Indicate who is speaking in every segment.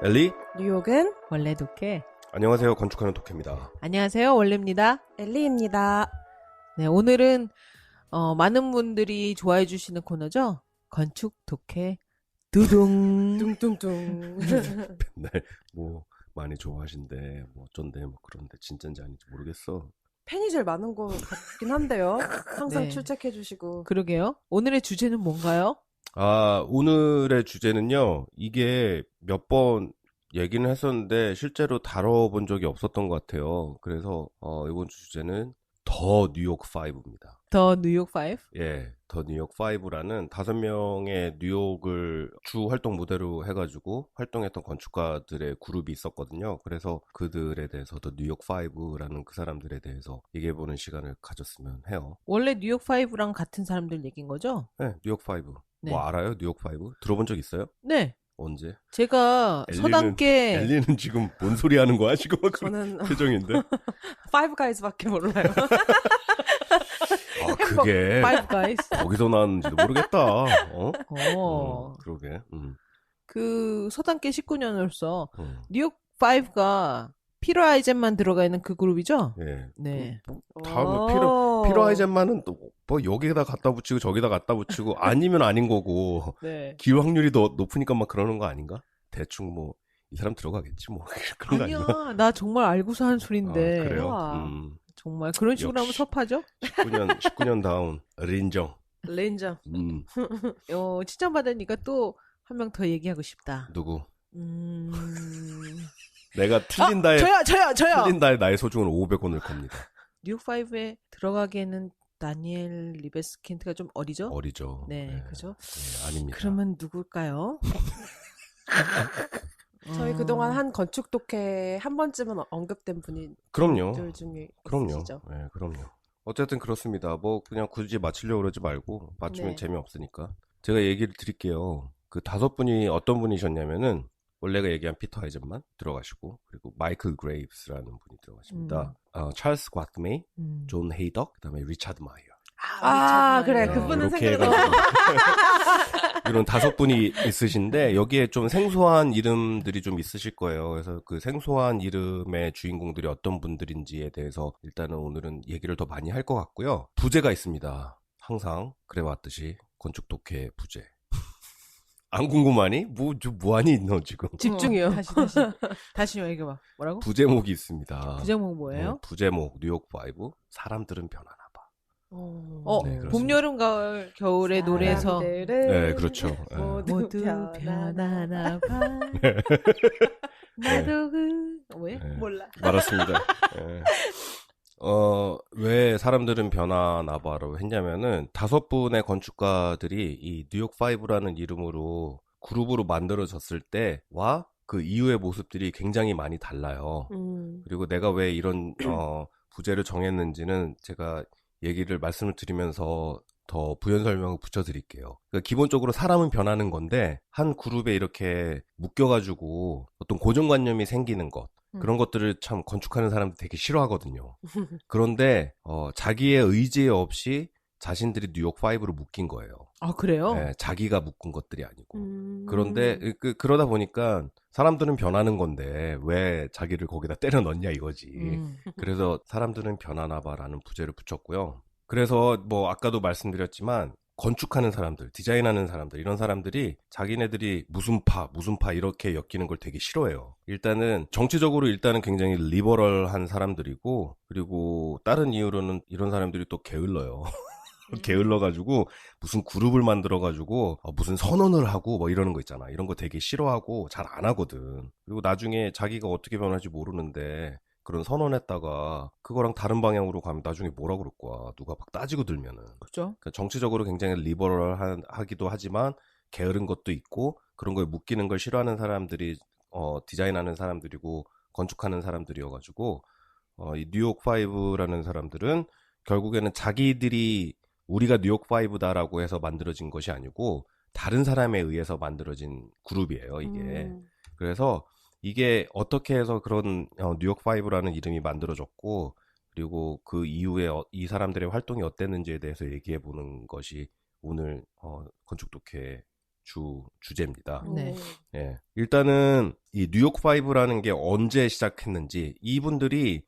Speaker 1: 엘리?
Speaker 2: 뉴욕은
Speaker 3: 원래 독해.
Speaker 1: 안녕하세요. 건축하는 독해입니다.
Speaker 3: 안녕하세요. 원래입니다.
Speaker 2: 엘리입니다.
Speaker 3: 네, 오늘은 많은 분들이 좋아해 주시는 코너죠. 건축 독해 두둥.
Speaker 2: 뚱뚱뚱.
Speaker 1: 맨날 뭐 많이 좋아하신대 뭐 어쩐데 뭐 그런데 진짜인지 아닌지 모르겠어.
Speaker 2: 팬이 제일 많은 것 같긴 한데요. 항상
Speaker 3: 네.
Speaker 2: 출첵해주시고.
Speaker 3: 그러게요. 오늘의 주제는 뭔가요?
Speaker 1: 오늘의 주제는요. 이게 몇 번 얘기는 했었는데 실제로 다뤄본 적이 없었던 것 같아요. 그래서 이번 주제는 더 뉴욕 5입니다.
Speaker 3: 더 뉴욕 5?
Speaker 1: 예, 더 뉴욕 5라는 5명의 뉴욕을 주 활동 무대로 해가지고 활동했던 건축가들의 그룹이 있었거든요. 그래서 그들에 대해서 더 뉴욕 5라는 그 사람들에 대해서 얘기해보는 시간을 가졌으면 해요.
Speaker 3: 원래 뉴욕 5랑 같은 사람들 얘기인 거죠?
Speaker 1: 네, 뉴욕 5.
Speaker 3: 네.
Speaker 1: 뭐 알아요? 뉴욕 5? 들어본 적 있어요?
Speaker 3: 네.
Speaker 1: 언제?
Speaker 3: 제가 서당계
Speaker 1: 엘리는 지금 뭔 소리 하는 거야? 지금
Speaker 2: 저는
Speaker 1: 표정인데?
Speaker 2: 파이브 가이즈밖에 몰라요.
Speaker 1: 그게
Speaker 3: Five Guys.
Speaker 1: 거기서 나왔는지도 모르겠다. 그러게.
Speaker 3: 그 서당계 19년으로서
Speaker 1: 음.
Speaker 3: 뉴욕 5가 피터 아이젠만 들어가 있는 그 그룹이죠?
Speaker 1: 예.
Speaker 3: 네.
Speaker 1: 다음에 피로 아이젠만은 또 뭐 여기에다 갖다 붙이고 저기다 갖다 붙이고 아니면 아닌 거고
Speaker 3: 네.
Speaker 1: 기회 확률이 더 높으니까 막 그러는 거 아닌가? 대충 뭐 이 사람 들어가겠지 뭐 그런 거
Speaker 3: 아니야,
Speaker 1: 아닌가?
Speaker 3: 나 정말 알고서 한 소린데.
Speaker 1: 그래요?
Speaker 2: 우와.
Speaker 3: 정말 그런 식으로
Speaker 1: 역시.
Speaker 3: 하면 섭하죠?
Speaker 1: 19년 다운 린정.
Speaker 2: 레인저.
Speaker 3: 칭찬받으니까 또 한 명 더 얘기하고 싶다.
Speaker 1: 누구?
Speaker 3: 음...
Speaker 1: 내가 틀린다에
Speaker 3: 저요!
Speaker 1: 틀린다에 나의 소중은 500원을 겁니다.
Speaker 3: 뉴욕 5에 들어가기에는 다니엘 리베스킨트가 좀 어리죠?
Speaker 1: 어리죠.
Speaker 3: 네, 그죠?
Speaker 1: 네, 아닙니다.
Speaker 3: 그러면 누굴까요?
Speaker 2: 저희 그동안 한 건축 독해 한 번쯤은 언급된 분이
Speaker 1: 그럼요.
Speaker 2: 들 중에
Speaker 1: 그럼요.
Speaker 2: 있으시죠.
Speaker 1: 네, 그럼요. 어쨌든 그렇습니다. 뭐 그냥 굳이 맞추려고 그러지 말고 맞추면
Speaker 2: 네.
Speaker 1: 재미없으니까. 제가 얘기를 드릴게요. 그 5분이 어떤 분이셨냐면은 원래가 얘기한 피터 아이젠만 들어가시고 그리고 마이클 그레이브스라는 분이 들어가십니다. 찰스 과트메이, 존 헤이덕, 그다음에 리차드 마이어.
Speaker 2: 그래.
Speaker 3: 네.
Speaker 2: 그분은
Speaker 1: 이렇게
Speaker 2: 생각나.
Speaker 1: 해가지고 이런 5분이 있으신데 여기에 좀 생소한 이름들이 좀 있으실 거예요. 그래서 그 생소한 이름의 주인공들이 어떤 분들인지에 대해서 일단은 오늘은 얘기를 더 많이 할 것 같고요. 부제가 있습니다. 항상 그래왔듯이 건축 독해 부제. 안 궁금하니? 뭐하니 너 지금?
Speaker 3: 집중해요. 다시 얘기해봐. 뭐라고?
Speaker 1: 부제목이 있습니다.
Speaker 3: 부제목 뭐예요?
Speaker 1: 부제목 뉴욕 5 사람들은 변하나 봐. 네, 그렇습니다.
Speaker 3: 봄, 여름, 가을, 겨울의 노래에서
Speaker 1: 네, 그렇죠. 네.
Speaker 3: 모두 변하나 봐. 나도 왜?
Speaker 1: 네.
Speaker 2: 몰라.
Speaker 1: 맞았습니다. 네. 왜 사람들은 변하나 봐라고 했냐면은 5분의 건축가들이 이 뉴욕 5라는 이름으로 그룹으로 만들어졌을 때와 그 이후의 모습들이 굉장히 많이 달라요. 그리고 내가 왜 이런 부제를 정했는지는 제가 얘기를 말씀을 드리면서 더 부연 설명을 붙여드릴게요. 그러니까 기본적으로 사람은 변하는 건데 한 그룹에 이렇게 묶여가지고 어떤 고정관념이 생기는 것 그런 것들을 참 건축하는 사람들 되게 싫어하거든요. 그런데 자기의 의지 없이 자신들이 뉴욕 5로 묶인 거예요.
Speaker 3: 아, 그래요?
Speaker 1: 네, 자기가 묶은 것들이 아니고. 그런데 그러다 보니까 사람들은 변하는 건데 왜 자기를 거기다 때려 넣냐 이거지. 그래서 사람들은 변하나 봐라는 부제를 붙였고요. 그래서 뭐 아까도 말씀드렸지만 건축하는 사람들, 디자인하는 사람들 이런 사람들이 자기네들이 무슨 파 이렇게 엮이는 걸 되게 싫어해요. 일단은 정치적으로 굉장히 리버럴한 사람들이고 그리고 다른 이유로는 이런 사람들이 또 게을러요. 게을러가지고 무슨 그룹을 만들어가지고 무슨 선언을 하고 뭐 이러는 거 있잖아. 이런 거 되게 싫어하고 잘 안 하거든. 그리고 나중에 자기가 어떻게 변할지 모르는데 그런 선언했다가 그거랑 다른 방향으로 가면 나중에 뭐라 그럴 거야. 누가 막 따지고 들면은.
Speaker 3: 그죠?
Speaker 1: 그러니까 정치적으로 굉장히 리버럴하기도 하지만 게으른 것도 있고 그런 거에 묶이는 걸 싫어하는 사람들이 디자인하는 사람들이고 건축하는 사람들이어가지고 이 뉴욕 5라는 사람들은 결국에는 자기들이 우리가 뉴욕 5다라고 해서 만들어진 것이 아니고 다른 사람에 의해서 만들어진 그룹이에요, 이게. 그래서 이게 어떻게 해서 그런 뉴욕 5라는 이름이 만들어졌고 그리고 그 이후에 이 사람들의 활동이 어땠는지에 대해서 얘기해 보는 것이 오늘 건축 독해 주제입니다.
Speaker 3: 네.
Speaker 1: 예. 일단은 이 뉴욕 5라는 게 언제 시작했는지 이분들이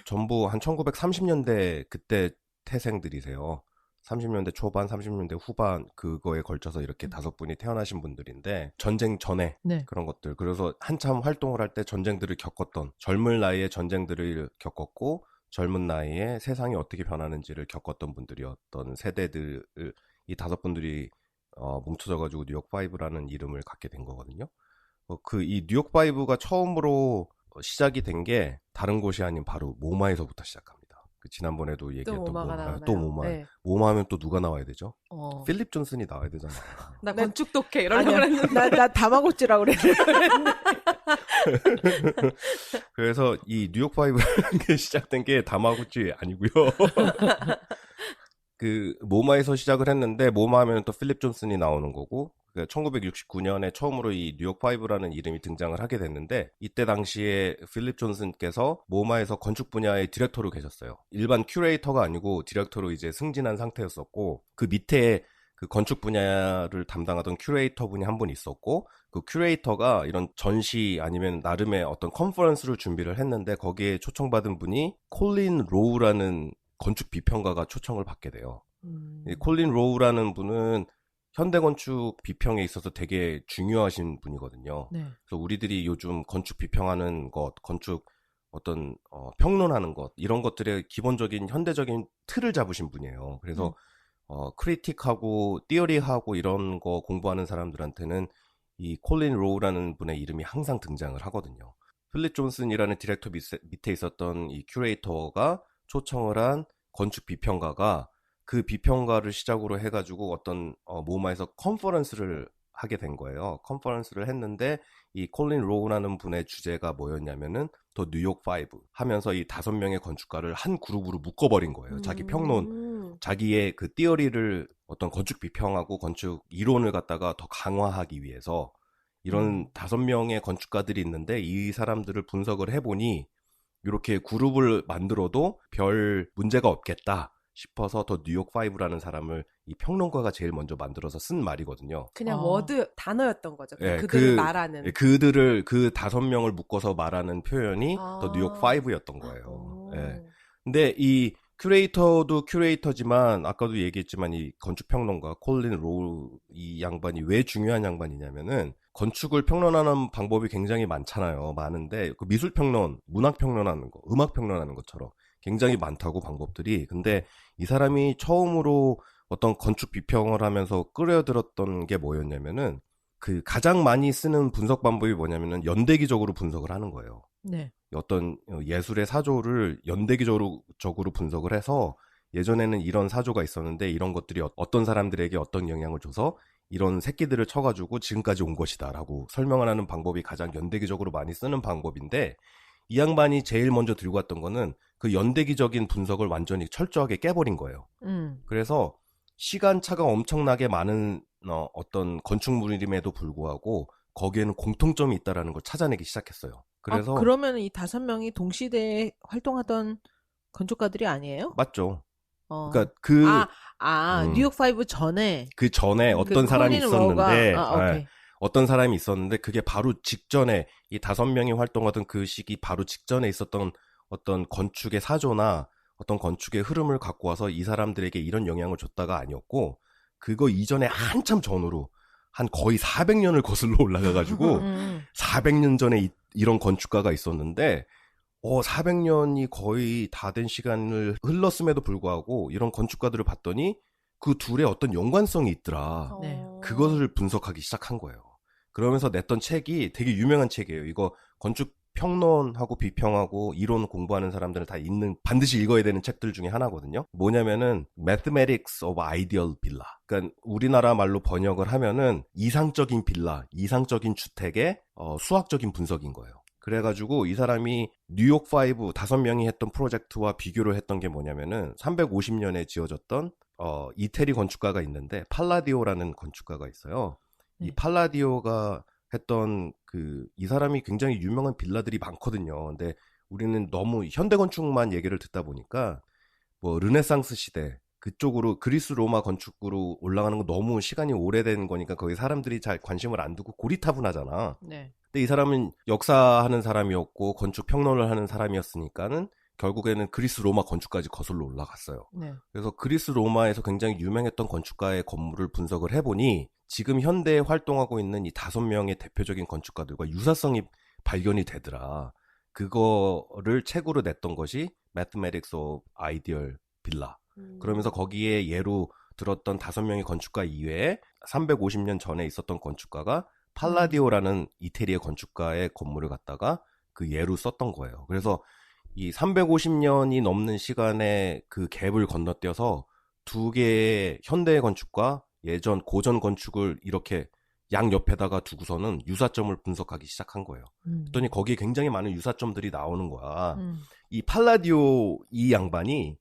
Speaker 1: 전부 한 1930년대 그때 태생들이세요. 30년대 초반, 30년대 후반 그거에 걸쳐서 이렇게 5분이 태어나신 분들인데 전쟁 전에
Speaker 3: 네.
Speaker 1: 그런 것들. 그래서 한참 활동을 할 때 전쟁들을 겪었던 젊은 나이에 전쟁들을 겪었고 젊은 나이에 세상이 어떻게 변하는지를 겪었던 분들이었던 세대들을 이 5분들이 뭉쳐져가지고 뉴욕 5라는 이름을 갖게 된 거거든요. 이 뉴욕 5가 처음으로 시작이 된 게 다른 곳이 아닌 바로 모마에서부터 시작합니다. 지난번에도 얘기했던
Speaker 2: 모마가
Speaker 1: 모마.
Speaker 2: 나오나요?
Speaker 1: 또 모마.
Speaker 2: 네.
Speaker 1: 모마 하면 또 누가 나와야 되죠?
Speaker 3: 어.
Speaker 1: 필립 존슨이 나와야 되잖아.
Speaker 2: 나
Speaker 3: 네.
Speaker 2: 건축 독해 이러려고
Speaker 3: 아니야.
Speaker 2: 그랬는데.
Speaker 3: 나 다마고찌라고 그랬는데.
Speaker 1: 그래서 이 뉴욕 5라는 게 시작된 게 다마구치 아니고요. 그 모마에서 시작을 했는데 모마 하면 또 필립 존슨이 나오는 거고 1969년에 처음으로 이 뉴욕 5라는 이름이 등장을 하게 됐는데 이때 당시에 필립 존슨께서 모마에서 건축 분야의 디렉터로 계셨어요. 일반 큐레이터가 아니고 디렉터로 이제 승진한 상태였었고 그 밑에 그 건축 분야를 담당하던 큐레이터 분이 한 분 있었고 그 큐레이터가 이런 전시 아니면 나름의 어떤 컨퍼런스를 준비를 했는데 거기에 초청받은 분이 콜린 로우라는 건축 비평가가 초청을 받게 돼요. 이 콜린 로우라는 분은 현대건축 비평에 있어서 되게 중요하신 분이거든요.
Speaker 3: 네.
Speaker 1: 그래서 우리들이 요즘 건축 비평하는 것, 건축 어떤 평론하는 것 이런 것들의 기본적인 현대적인 틀을 잡으신 분이에요. 그래서 크리틱하고 티어리하고 이런 거 공부하는 사람들한테는 이 콜린 로우라는 분의 이름이 항상 등장을 하거든요. 필립 존슨이라는 디렉터 밑에 있었던 이 큐레이터가 초청을 한 건축 비평가가 그 비평가를 시작으로 해가지고 어떤 모마에서 컨퍼런스를 하게 된 거예요. 컨퍼런스를 했는데 이 콜린 로우라는 분의 주제가 뭐였냐면은 더 뉴욕 5 하면서 이 5명의 건축가를 한 그룹으로 묶어버린 거예요. 자기 평론, 자기의 그 티어리를 어떤 건축 비평하고 건축 이론을 갖다가 더 강화하기 위해서 이런 5명의 건축가들이 있는데 이 사람들을 분석을 해보니 이렇게 그룹을 만들어도 별 문제가 없겠다 싶어서 더 뉴욕 5라는 사람을 이 평론가가 제일 먼저 만들어서 쓴 말이거든요.
Speaker 2: 그냥 워드 단어였던 거죠.
Speaker 1: 예,
Speaker 2: 그들을 말하는.
Speaker 1: 그들을 그 5명을 묶어서 말하는 표현이 더 뉴욕 5였던 거예요. 예. 근데 이 큐레이터도 큐레이터지만 아까도 얘기했지만 이 건축평론가 콜린 로우 이 양반이 왜 중요한 양반이냐면은 건축을 평론하는 방법이 굉장히 많잖아요. 많은데 그 미술평론, 문학평론하는 거, 음악평론하는 것처럼 굉장히 많다고 방법들이. 근데 이 사람이 처음으로 어떤 건축 비평을 하면서 끌어들었던 게 뭐였냐면은 그 가장 많이 쓰는 분석 방법이 뭐냐면은 연대기적으로 분석을 하는 거예요.
Speaker 3: 네.
Speaker 1: 어떤 예술의 사조를 연대기적으로 분석을 해서 예전에는 이런 사조가 있었는데 이런 것들이 어떤 사람들에게 어떤 영향을 줘서 이런 새끼들을 쳐가지고 지금까지 온 것이다라고 설명을 하는 방법이 가장 연대기적으로 많이 쓰는 방법인데 이 양반이 제일 먼저 들고 왔던 거는 그 연대기적인 분석을 완전히 철저하게 깨버린 거예요. 그래서 시간차가 엄청나게 많은 어떤 건축물임에도 불구하고 거기에는 공통점이 있다라는 걸 찾아내기 시작했어요. 그래서
Speaker 3: 그러면 이 5명이 동시대에 활동하던 건축가들이 아니에요?
Speaker 1: 맞죠. 그러니까
Speaker 3: 뉴욕 5 전에
Speaker 1: 그 전에 어떤 사람이 있었는데
Speaker 3: 오케이.
Speaker 1: 어떤 사람이 있었는데 그게 바로 직전에 이 5명이 활동하던 그 시기 바로 직전에 있었던 어떤 건축의 사조나 어떤 건축의 흐름을 갖고 와서 이 사람들에게 이런 영향을 줬다가 아니었고 그거 이전에 한참 전으로 한 거의 400년을 거슬러 올라가가지고 400년 전에 이런 건축가가 있었는데 400년이 거의 다 된 시간을 흘렀음에도 불구하고 이런 건축가들을 봤더니 그 둘의 어떤 연관성이 있더라.
Speaker 3: 네.
Speaker 1: 그것을 분석하기 시작한 거예요. 그러면서 냈던 책이 되게 유명한 책이에요. 이거 건축 평론하고 비평하고 이론 공부하는 사람들은 다 반드시 읽어야 되는 책들 중에 하나거든요. 뭐냐면은 Mathematics of Ideal Villa. 그러니까 우리나라 말로 번역을 하면은 이상적인 빌라, 이상적인 주택의 수학적인 분석인 거예요. 그래가지고 이 사람이 뉴욕 5 5명이 했던 프로젝트와 비교를 했던 게 뭐냐면은 350년에 지어졌던 이태리 건축가가 있는데 팔라디오라는 건축가가 있어요. 이 팔라디오가 했던 이 사람이 굉장히 유명한 빌라들이 많거든요. 근데 우리는 너무 현대 건축만 얘기를 듣다 보니까 뭐 르네상스 시대, 그쪽으로 그리스 로마 건축으로 올라가는 거 너무 시간이 오래된 거니까 거기 사람들이 잘 관심을 안 두고 고리타분하잖아.
Speaker 3: 네.
Speaker 1: 근데 이 사람은 역사하는 사람이었고 건축 평론을 하는 사람이었으니까는 결국에는 그리스 로마 건축까지 거슬러 올라갔어요.
Speaker 3: 네.
Speaker 1: 그래서 그리스 로마에서 굉장히 유명했던 건축가의 건물을 분석을 해보니 지금 현대에 활동하고 있는 이 5명의 대표적인 건축가들과 유사성이 발견이 되더라. 그거를 책으로 냈던 것이 Mathematics of Ideal Villa. 그러면서 거기에 예로 들었던 5명의 건축가 이외에 350년 전에 있었던 건축가가 팔라디오라는 이태리의 건축가의 건물을 갖다가 그 예로 썼던 거예요. 그래서 이 350년이 넘는 시간에 그 갭을 건너뛰어서 두 개의 현대 건축과 예전 고전 건축을 이렇게 양옆에다가 두고서는 유사점을 분석하기 시작한 거예요. 그랬더니 거기에 굉장히 많은 유사점들이 나오는 거야. 이 팔라디오 이 양반이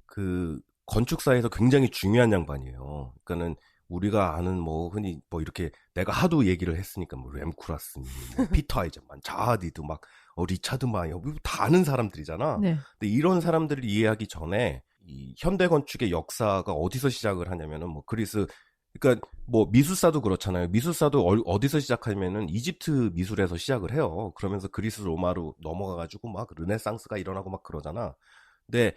Speaker 1: 그 건축사에서 굉장히 중요한 양반이에요. 그러니까는 우리가 아는 뭐 흔히 뭐 이렇게 내가 하도 얘기를 했으니까 뭐 램쿠라스니, 뭐 피터 아이젠만, 자하디드 막 리차드 마이어 다 아는 사람들이잖아.
Speaker 3: 네.
Speaker 1: 근데 이런 사람들을 이해하기 전에 이 현대 건축의 역사가 어디서 시작을 하냐면은 뭐 그리스 그러니까 뭐 미술사도 그렇잖아요. 미술사도 어디서 시작하냐면은 이집트 미술에서 시작을 해요. 그러면서 그리스 로마로 넘어가가지고 막 르네상스가 일어나고 막 그러잖아. 근데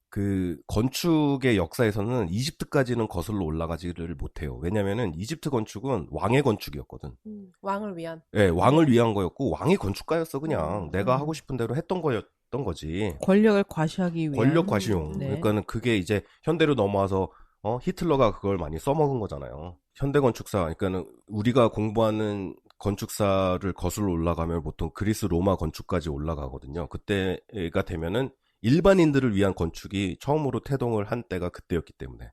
Speaker 1: 그 건축의 역사에서는 이집트까지는 거슬러 올라가지를 못해요. 왜냐면은 이집트 건축은 왕의 건축이었거든.
Speaker 2: 왕을 위한.
Speaker 1: 네, 왕을 위한 거였고 왕이 건축가였어 그냥. 내가 하고 싶은 대로 했던 거였던 거지.
Speaker 3: 권력을 과시하기 위한.
Speaker 1: 권력 과시용.
Speaker 3: 네.
Speaker 1: 그러니까는 그게 이제 현대로 넘어와서 히틀러가 그걸 많이 써먹은 거잖아요. 현대 건축사, 그러니까는 우리가 공부하는 건축사를 거슬러 올라가면 보통 그리스 로마 건축까지 올라가거든요. 그때가 되면은 일반인들을 위한 건축이 처음으로 태동을 한 때가 그때였기 때문에.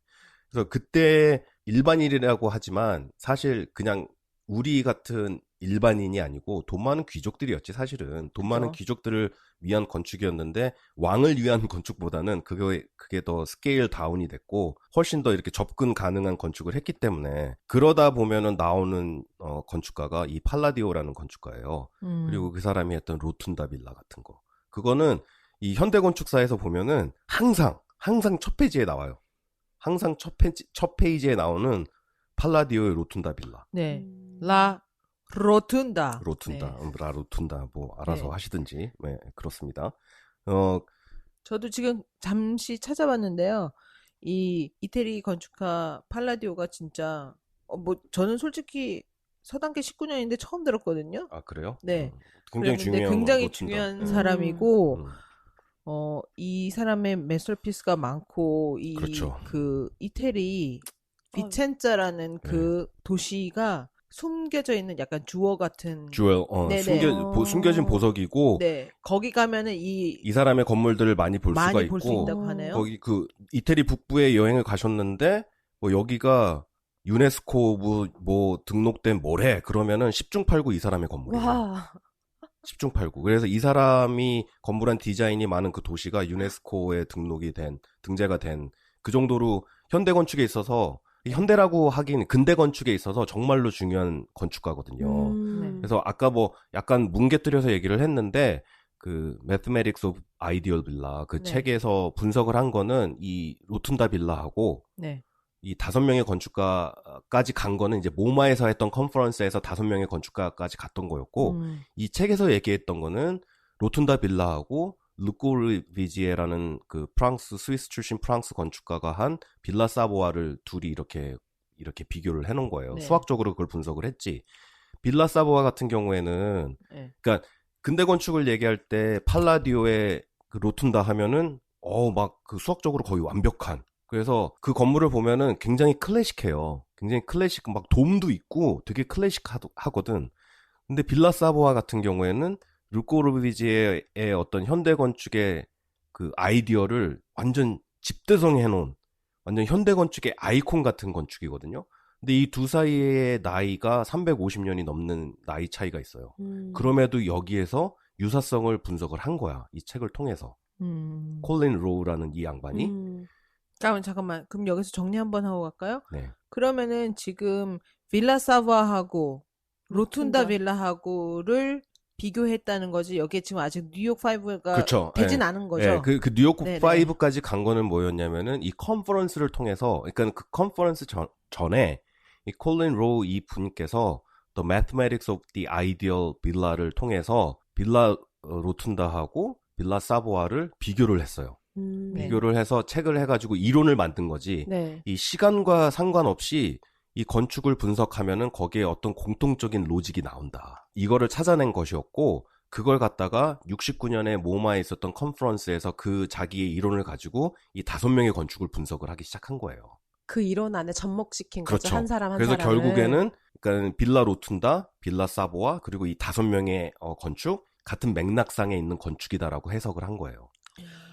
Speaker 1: 그래서 그때 일반인이라고 하지만 사실 그냥 우리 같은 일반인이 아니고 돈 많은 귀족들이었지 사실은. 돈 많은 귀족들을 위한 건축이었는데 왕을 위한 건축보다는 그게 더 스케일 다운이 됐고 훨씬 더 이렇게 접근 가능한 건축을 했기 때문에 그러다 보면은 나오는 건축가가 이 팔라디오라는 건축가예요. 그리고 그 사람이 했던 로툰다 빌라 같은 거. 그거는 이 현대 건축사에서 보면은 항상 첫 페이지에 나와요. 항상 첫 페이지에 나오는 팔라디오의 로툰다 빌라.
Speaker 3: 네. 라 로툰다.
Speaker 1: 로툰다.
Speaker 3: 네.
Speaker 1: 라 로툰다. 뭐 알아서
Speaker 3: 네.
Speaker 1: 하시든지. 네, 그렇습니다.
Speaker 3: 저도 지금 잠시 찾아봤는데요. 이 이태리 건축가 팔라디오가 진짜 뭐 저는 솔직히 서당계 19년인데 처음 들었거든요.
Speaker 1: 아, 그래요?
Speaker 3: 네.
Speaker 1: 굉장히
Speaker 3: 굉장히
Speaker 1: 로툰다.
Speaker 3: 중요한 사람이고
Speaker 1: 음.
Speaker 3: 이 사람의 메설피스가 많고
Speaker 1: 그렇죠.
Speaker 3: 그 이태리 비첸자라는 그 도시가 숨겨져 있는 약간 주워 같은
Speaker 1: 주얼, 숨겨진 보석이고,
Speaker 3: 네. 거기 가면은
Speaker 1: 이 사람의 건물들을 많이 볼 수가
Speaker 3: 볼 수
Speaker 1: 있고,
Speaker 3: 있다고 하네요.
Speaker 1: 거기 그 이태리 북부에 여행을 가셨는데, 뭐 여기가 유네스코 뭐 등록된 뭐래 그러면은 10중 8구 이 사람의 건물이에요.
Speaker 2: 와.
Speaker 1: 10중 8구. 그래서 이 사람이 건물한 디자인이 많은 그 도시가 유네스코에 등재가 된 그 정도로 현대 건축에 있어서 현대라고 하긴 근대 건축에 있어서 정말로 중요한 건축가거든요.
Speaker 3: 네.
Speaker 1: 그래서 아까 뭐 약간 뭉개뜨려서 얘기를 했는데 그 Mathematics of Ideal Villa 그
Speaker 3: 네.
Speaker 1: 책에서 분석을 한 거는 이 로툰다 빌라하고
Speaker 3: 네.
Speaker 1: 이 5명의 건축가까지 간 거는 이제 모마에서 했던 컨퍼런스에서 5명의 건축가까지 갔던 거였고 이 책에서 얘기했던 거는 로툰다 빌라하고 르꼬르비지에라는 그 스위스 출신 프랑스 건축가가 한 빌라 사보아를 둘이 이렇게 비교를 해놓은 거예요.
Speaker 3: 네.
Speaker 1: 수학적으로 그걸 분석을 했지. 빌라 사보아 같은 경우에는 그러니까 근대 건축을 얘기할 때 팔라디오의 그 로툰다 하면은 막 그 수학적으로 거의 완벽한. 그래서 그 건물을 보면은 굉장히 클래식해요. 굉장히 클래식, 막 돔도 있고 되게 클래식하거든. 근데 빌라 사보아 같은 경우에는 르꼬르비지의 어떤 현대 건축의 그 아이디어를 완전 집대성해 놓은 완전 현대 건축의 아이콘 같은 건축이거든요. 근데 이 두 사이의 나이가 350년이 넘는 나이 차이가 있어요. 그럼에도 여기에서 유사성을 분석을 한 거야. 이 책을 통해서. 콜린 로우라는 이 양반이.
Speaker 3: 잠깐만. 그럼 여기서 정리 한번 하고 갈까요?
Speaker 1: 네.
Speaker 3: 그러면은 지금 빌라 사보아하고 로툰다 빌라하고를 비교했다는 거지. 여기에 지금 아직 뉴욕 5가
Speaker 1: 그렇죠.
Speaker 3: 되진
Speaker 1: 예.
Speaker 3: 않은 거죠.
Speaker 1: 예, 그 뉴욕
Speaker 3: 네네.
Speaker 1: 5까지 간 거는 뭐였냐면은 이 컨퍼런스를 통해서, 그러니까 그 컨퍼런스 전에 이 콜린 로우 이 분께서 The Mathematics of the Ideal Villa를 통해서 빌라 로툰다하고 빌라 사보아를 비교를 했어요.
Speaker 3: 네.
Speaker 1: 비교를 해서 책을 해가지고 이론을 만든 거지.
Speaker 2: 네.
Speaker 1: 이 시간과 상관없이 이 건축을 분석하면은 거기에 어떤 공통적인 로직이 나온다. 이거를 찾아낸 것이었고, 그걸 갖다가 69년에 모마에 있었던 컨퍼런스에서 그 자기의 이론을 가지고 이 5명의 건축을 분석을 하기 시작한 거예요.
Speaker 2: 그 이론 안에 접목시킨 거죠.
Speaker 1: 그렇죠.
Speaker 2: 한 사람 한
Speaker 1: 그래서
Speaker 2: 사람을.
Speaker 1: 결국에는 그러니까 빌라 로툰다, 빌라 사보아, 그리고 이 5명의 건축 같은 맥락상에 있는 건축이다라고 해석을 한 거예요.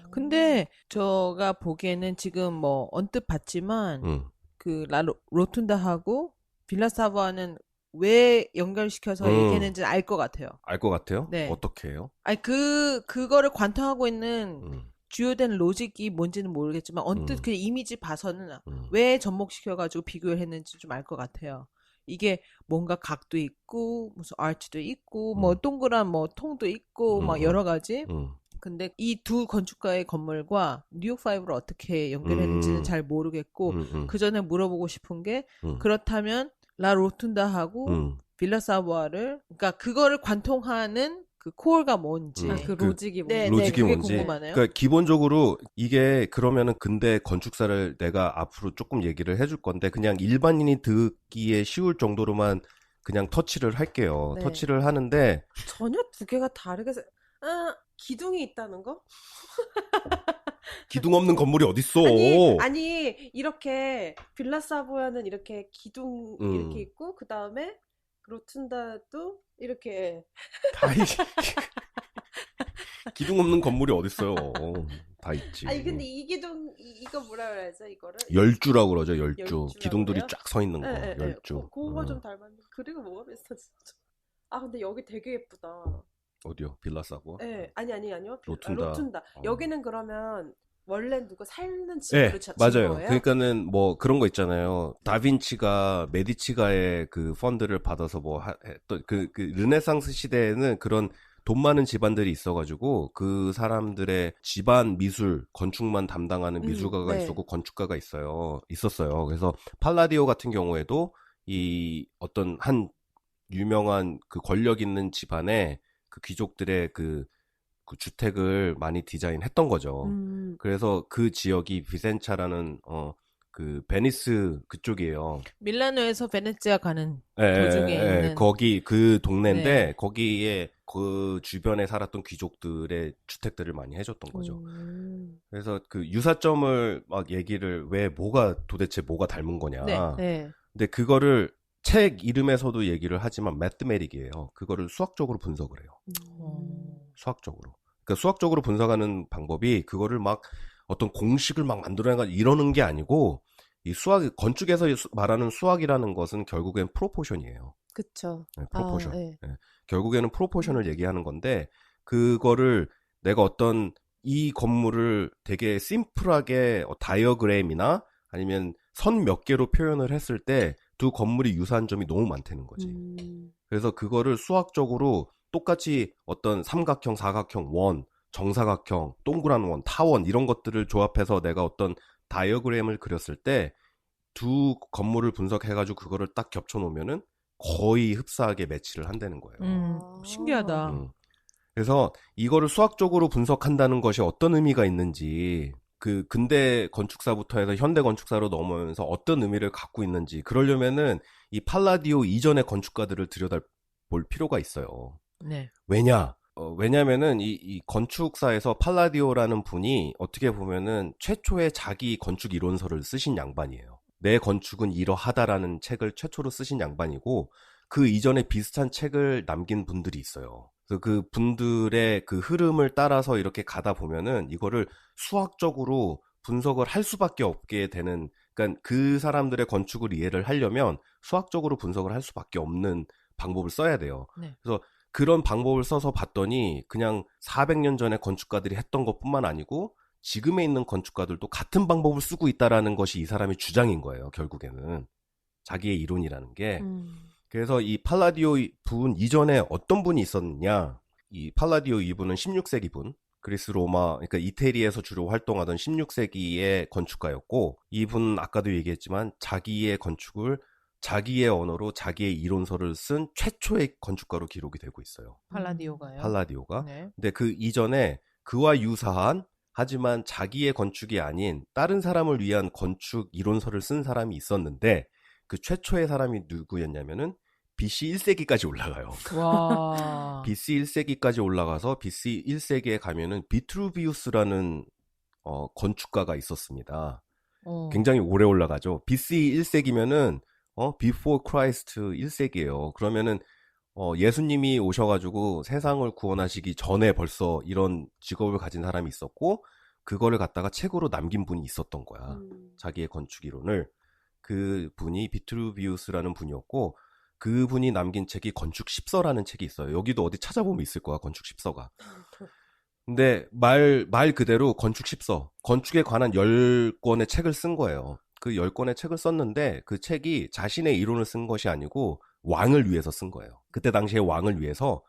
Speaker 3: 근데 제가 보기에는 지금 뭐 언뜻 봤지만 그 로툰다하고 빌라 사보아는 왜 연결시켜서 얘기했는지 알 것 같아요.
Speaker 1: 알 것 같아요?
Speaker 3: 네.
Speaker 1: 어떻게 해요?
Speaker 3: 아니 그거를 관통하고 있는 주요된 로직이 뭔지는 모르겠지만 언뜻 그 이미지 봐서는 왜 접목시켜가지고 비교를 했는지 좀 알 것 같아요. 이게 뭔가 각도 있고 무슨 아치도 있고 뭐 동그란 뭐 통도 있고 막 여러 가지. 근데 이 두 건축가의 건물과 뉴욕 5를 어떻게 연결했는지는 잘 모르겠고 그 전에 물어보고 싶은 게 그렇다면 라 로툰다하고 빌라 사보아를 그러니까 그거를 관통하는 그 코어가 뭔지
Speaker 2: 그 로직이 뭔지.
Speaker 3: 네,
Speaker 1: 로직이
Speaker 3: 그게
Speaker 1: 뭔지.
Speaker 3: 궁금하네요.
Speaker 1: 그러니까 기본적으로 이게 그러면은 근대 건축사를 내가 앞으로 조금 얘기를 해줄 건데 그냥 일반인이 듣기에 쉬울 정도로만 그냥 터치를 할게요.
Speaker 2: 네.
Speaker 1: 터치를 하는데
Speaker 2: 전혀 두 개가 다르게 기둥이 있다는 거?
Speaker 1: 기둥 없는 건물이 어딨어?
Speaker 2: 아니 이렇게 빌라 사보야는 이렇게 기둥 이렇게 있고 그 다음에 로툰다도 이렇게
Speaker 1: 기둥 없는 건물이 어딨어요? 다 있지.
Speaker 2: 아니 근데 이 기둥 이거 뭐라 그래야죠 이거를?
Speaker 1: 열주라고 그러죠. 열주.
Speaker 2: 열주라고요?
Speaker 1: 기둥들이 쫙 서 있는 거.
Speaker 2: 네,
Speaker 1: 열주.
Speaker 2: 그거 좀 닮았는데 그리고 뭐가 비슷하지 진짜. 근데 여기 되게 예쁘다.
Speaker 1: 어디요? 빌라 사고?
Speaker 2: 네, 아니요.
Speaker 1: 로툰다.
Speaker 2: 여기는 그러면 원래 누가 살는
Speaker 1: 네,
Speaker 2: 집으로 지은
Speaker 1: 맞아요.
Speaker 2: 거예요?
Speaker 1: 그러니까는 뭐 그런 거 있잖아요. 다빈치가 메디치가의 그 펀드를 받아서 뭐 했던 그 르네상스 시대에는 그런 돈 많은 집안들이 있어가지고 그 사람들의 집안 미술 건축만 담당하는 미술가가
Speaker 2: 네.
Speaker 1: 있었고 건축가가 있었어요. 그래서 팔라디오 같은 경우에도 이 어떤 한 유명한 그 권력 있는 집안에 그 귀족들의 그 주택을 많이 디자인했던 거죠. 그래서 그 지역이 비센차라는 그 베니스 그쪽이에요.
Speaker 3: 밀라노에서 베네치아 가는 도중에 있는
Speaker 1: 거기 그 동네인데
Speaker 3: 네.
Speaker 1: 거기에 그 주변에 살았던 귀족들의 주택들을 많이 해줬던 거죠. 그래서 그 유사점을 막 얘기를 왜 도대체 뭐가 닮은 거냐.
Speaker 2: 네.
Speaker 1: 근데 그거를 책 이름에서도 얘기를 하지만 매스메릭이에요. 그거를 수학적으로 분석을 해요. 수학적으로. 그러니까 수학적으로 분석하는 방법이 그거를 막 어떤 공식을 막 만들어내가 이러는 게 아니고 이 건축에서 말하는 수학이라는 것은 결국엔 프로포션이에요.
Speaker 2: 그쵸.
Speaker 1: 네, 프로포션.
Speaker 2: 네.
Speaker 1: 네. 결국에는 프로포션을 얘기하는 건데 그거를 내가 어떤 이 건물을 되게 심플하게 다이어그램이나 아니면 선 몇 개로 표현을 했을 때 두 건물이 유사한 점이 너무 많다는 거지. 그래서 그거를 수학적으로 똑같이 어떤 삼각형, 사각형, 원, 정사각형, 동그란 원, 타원 이런 것들을 조합해서 내가 어떤 다이어그램을 그렸을 때 두 건물을 분석해가지고 그거를 딱 겹쳐놓으면은 거의 흡사하게 매치를 한다는 거예요.
Speaker 3: 신기하다.
Speaker 1: 그래서 이거를 수학적으로 분석한다는 것이 어떤 의미가 있는지 그 근대 건축사부터 해서 현대 건축사로 넘어오면서 어떤 의미를 갖고 있는지 그러려면은 이 팔라디오 이전의 건축가들을 들여다볼 필요가 있어요.
Speaker 3: 네.
Speaker 1: 왜냐면은 이 건축사에서 팔라디오라는 분이 어떻게 보면은 최초의 자기 건축 이론서를 쓰신 양반이에요. 내 건축은 이러하다라는 책을 최초로 쓰신 양반이고 그 이전에 비슷한 책을 남긴 분들이 있어요. 그래서 그 분들의 그 흐름을 따라서 이렇게 가다 보면은 이거를 수학적으로 분석을 할 수밖에 없게 되는, 그러니까 그 사람들의 건축을 이해를 하려면 수학적으로 분석을 할 수밖에 없는 방법을 써야 돼요.
Speaker 3: 네.
Speaker 1: 그래서 그런 방법을 써서 봤더니 그냥 400년 전에 건축가들이 했던 것뿐만 아니고 지금에 있는 건축가들도 같은 방법을 쓰고 있다라는 것이 이 사람의 주장인 거예요. 결국에는 자기의 이론이라는 게. 그래서 이 팔라디오 분 이전에 어떤 분이 있었느냐, 이 팔라디오 이분은 16세기 분, 그리스 로마, 그러니까 이태리에서 주로 활동하던 16세기의 건축가였고, 이분 아까도 얘기했지만 자기의 건축을 자기의 언어로 자기의 이론서를 쓴 최초의 건축가로 기록이 되고 있어요.
Speaker 3: 팔라디오가요?
Speaker 1: 팔라디오가.
Speaker 3: 네.
Speaker 1: 근데 그 이전에 그와 유사한 하지만 자기의 건축이 아닌 다른 사람을 위한 건축 이론서를 쓴 사람이 있었는데 그 최초의 사람이 누구였냐면은 BC 1세기까지 올라가요.
Speaker 3: 와.
Speaker 1: BC 1세기까지 올라가서 BC 1세기에 가면은 비트루비우스라는 건축가가 있었습니다. 굉장히 오래 올라가죠. BC 1세기면은 Before Christ 1세기예요. 그러면은 예수님이 오셔가지고 세상을 구원하시기 전에 벌써 이런 직업을 가진 사람이 있었고 그거를 갖다가 책으로 남긴 분이 있었던 거야. 자기의 건축 이론을. 그 분이 비트루비우스라는 분이었고 그 분이 남긴 책이 건축 십서라는 책이 있어요. 여기도 어디 찾아보면 있을 거야. 건축 십서가. 근데 말 그대로 건축 십서, 건축에 관한 10권의 책을 쓴 거예요. 그 10권의 책을 썼는데 그 책이 자신의 이론을 쓴 것이 아니고 왕을 위해서 쓴 거예요. 그때 당시에 왕을 위해서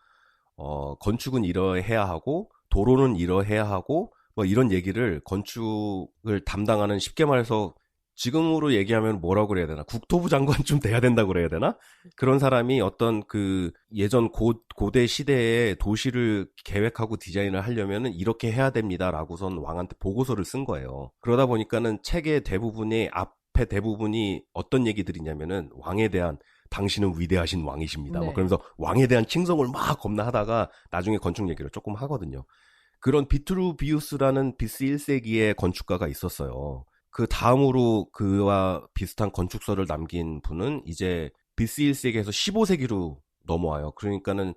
Speaker 1: 건축은 이러해야 하고 도로는 이러해야 하고 뭐 이런 얘기를 건축을 담당하는 쉽게 말해서 지금으로 얘기하면 뭐라고 그래야 되나? 국토부 장관쯤 돼야 된다고 그래야 되나? 그런 사람이 어떤 그 예전 고대 시대에 도시를 계획하고 디자인을 하려면은 이렇게 해야 됩니다라고선 왕한테 보고서를 쓴 거예요. 그러다 보니까는 책의 대부분이 앞에 대부분이 어떤 얘기들이냐면은 왕에 대한 당신은 위대하신 왕이십니다.
Speaker 3: 네.
Speaker 1: 막 그러면서 왕에 대한 칭송을 막 겁나 하다가 나중에 건축 얘기를 조금 하거든요. 그런 비트루비우스라는 BC 1세기의 건축가가 있었어요. 그 다음으로 그와 비슷한 건축서를 남긴 분은 이제 BC 1세기에서 15세기로 넘어와요. 그러니까는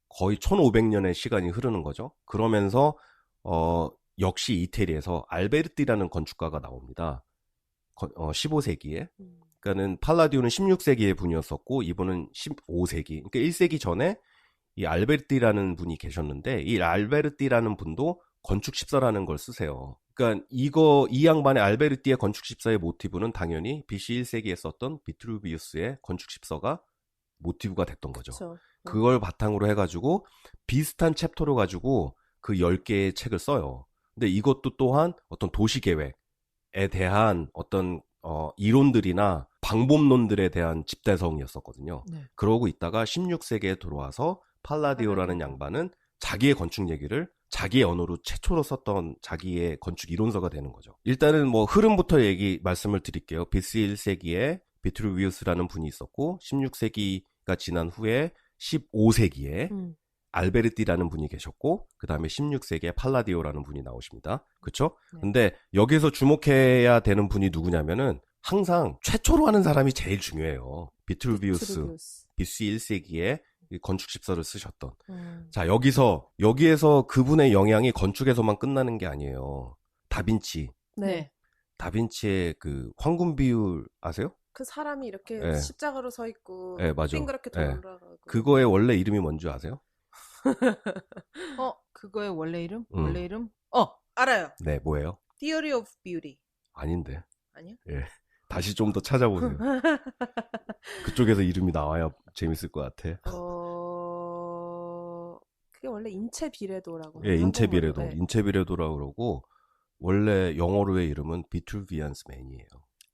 Speaker 1: 거의 1500년의 시간이 흐르는 거죠. 그러면서 역시 이태리에서 알베르티라는 건축가가 나옵니다. 15세기에. 그러니까는 팔라디오는 16세기의 분이었었고 이분은 15세기. 그러니까 1세기 전에 이 알베르티라는 분이 계셨는데 이 알베르티라는 분도 건축 십서라는 걸 쓰세요. 그러니까 이 양반의 알베르티의 건축 십서의 모티브는 당연히 BC 1세기에 썼던 비트루비우스의 건축 십서가 모티브가 됐던 거죠.
Speaker 2: 그쵸.
Speaker 1: 그걸 바탕으로 해가지고 비슷한 챕터를 가지고 그 10개의 책을 써요. 근데 이것도 또한 어떤 도시계획에 대한 어떤 이론들이나 방법론들에 대한 집대성이었었거든요.
Speaker 3: 네.
Speaker 1: 그러고 있다가 16세기에 들어와서 팔라디오라는 양반은 자기의 건축 얘기를 자기의 언어로 최초로 썼던 자기의 건축 이론서가 되는 거죠. 일단은 뭐 흐름부터 말씀을 드릴게요. BC 1세기에 비트루비우스라는 분이 있었고 16세기가 지난 후에 15세기에 알베르티라는 분이 계셨고 그 다음에 16세기에 팔라디오라는 분이 나오십니다. 그렇죠?
Speaker 3: 네.
Speaker 1: 근데 여기서 주목해야 되는 분이 누구냐면은 항상 최초로 하는 사람이 제일 중요해요. 비트루비우스. BC 1세기에 건축 십서를 쓰셨던. 자, 여기에서 그분의 영향이 건축에서만 끝나는 게 아니에요. 다빈치.
Speaker 3: 네.
Speaker 1: 다빈치의 그 황금 비율 아세요?
Speaker 2: 그 사람이 이렇게
Speaker 1: 네.
Speaker 2: 십자가로 서 있고
Speaker 1: 네, 맞아.
Speaker 2: 빙그랗게 돌아가고.
Speaker 1: 그거의 원래 이름이 뭔지 아세요?
Speaker 3: 그거의 원래 이름?
Speaker 1: 음.
Speaker 3: 원래 이름? 알아요.
Speaker 1: 네, 뭐예요?
Speaker 3: Theory of Beauty.
Speaker 1: 아닌데.
Speaker 3: 아니요?
Speaker 1: 예. 다시 좀 더 찾아보세요. 그쪽에서 이름이 나와야 재밌을 것 같아.
Speaker 2: 그게 원래 인체 비례도라고.
Speaker 1: 예, 인체 비례도.
Speaker 2: 네.
Speaker 1: 인체 비례도라고 그러고 원래 영어로의 이름은 비트루비안스 맨이에요.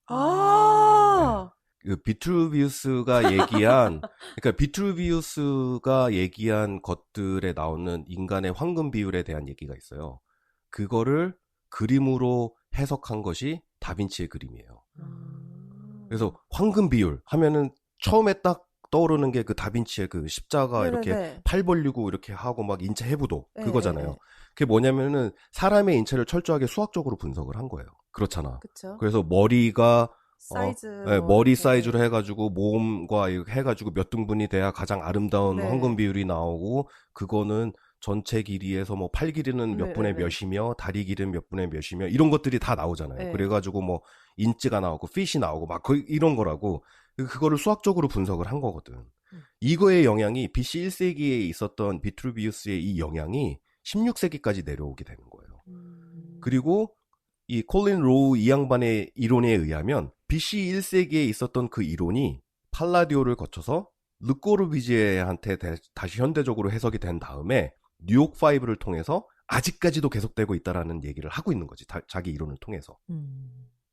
Speaker 2: 아.
Speaker 1: 그 비트루비우스가 얘기한 그러니까 비트루비우스가 얘기한 것들에 나오는 인간의 황금 비율에 대한 얘기가 있어요. 그거를 그림으로 해석한 것이 다빈치의 그림이에요. 그래서 황금 비율 하면은 처음에 딱 떠오르는 게 그 다빈치의 그 십자가
Speaker 2: 네네네.
Speaker 1: 이렇게 팔 벌리고 이렇게 하고 막 인체 해부도
Speaker 2: 네,
Speaker 1: 그거잖아요.
Speaker 2: 네.
Speaker 1: 그게 뭐냐면은 사람의 인체를 철저하게 수학적으로 분석을 한 거예요. 그렇잖아.
Speaker 2: 그쵸.
Speaker 1: 그래서 머리가
Speaker 2: 사이즈.
Speaker 1: 네, 머리 사이즈로 해가지고 몸과 이렇게 해가지고 몇 등분이 돼야 가장 아름다운
Speaker 2: 네.
Speaker 1: 황금 비율이 나오고 그거는 전체 길이에서 뭐 팔 길이는 몇
Speaker 2: 네,
Speaker 1: 분의
Speaker 2: 네, 네.
Speaker 1: 몇이며 다리 길이는 몇 분의 몇이며 이런 것들이 다 나오잖아요.
Speaker 2: 네.
Speaker 1: 그래가지고 뭐 인치가 나오고 핏이 나오고 막 이런 거라고 그거를 수학적으로 분석을 한 거거든. 이거의 영향이 BC 1세기에 있었던 비트루비우스의 이 영향이 16세기까지 내려오게 되는 거예요. 그리고 이 콜린 로우 이 양반의 이론에 의하면 BC 1세기에 있었던 그 이론이 팔라디오를 거쳐서 르꼬르비지에한테 다시 현대적으로 해석이 된 다음에 뉴욕 5를 통해서 아직까지도 계속되고 있다라는 얘기를 하고 있는 거지. 자기 이론을 통해서.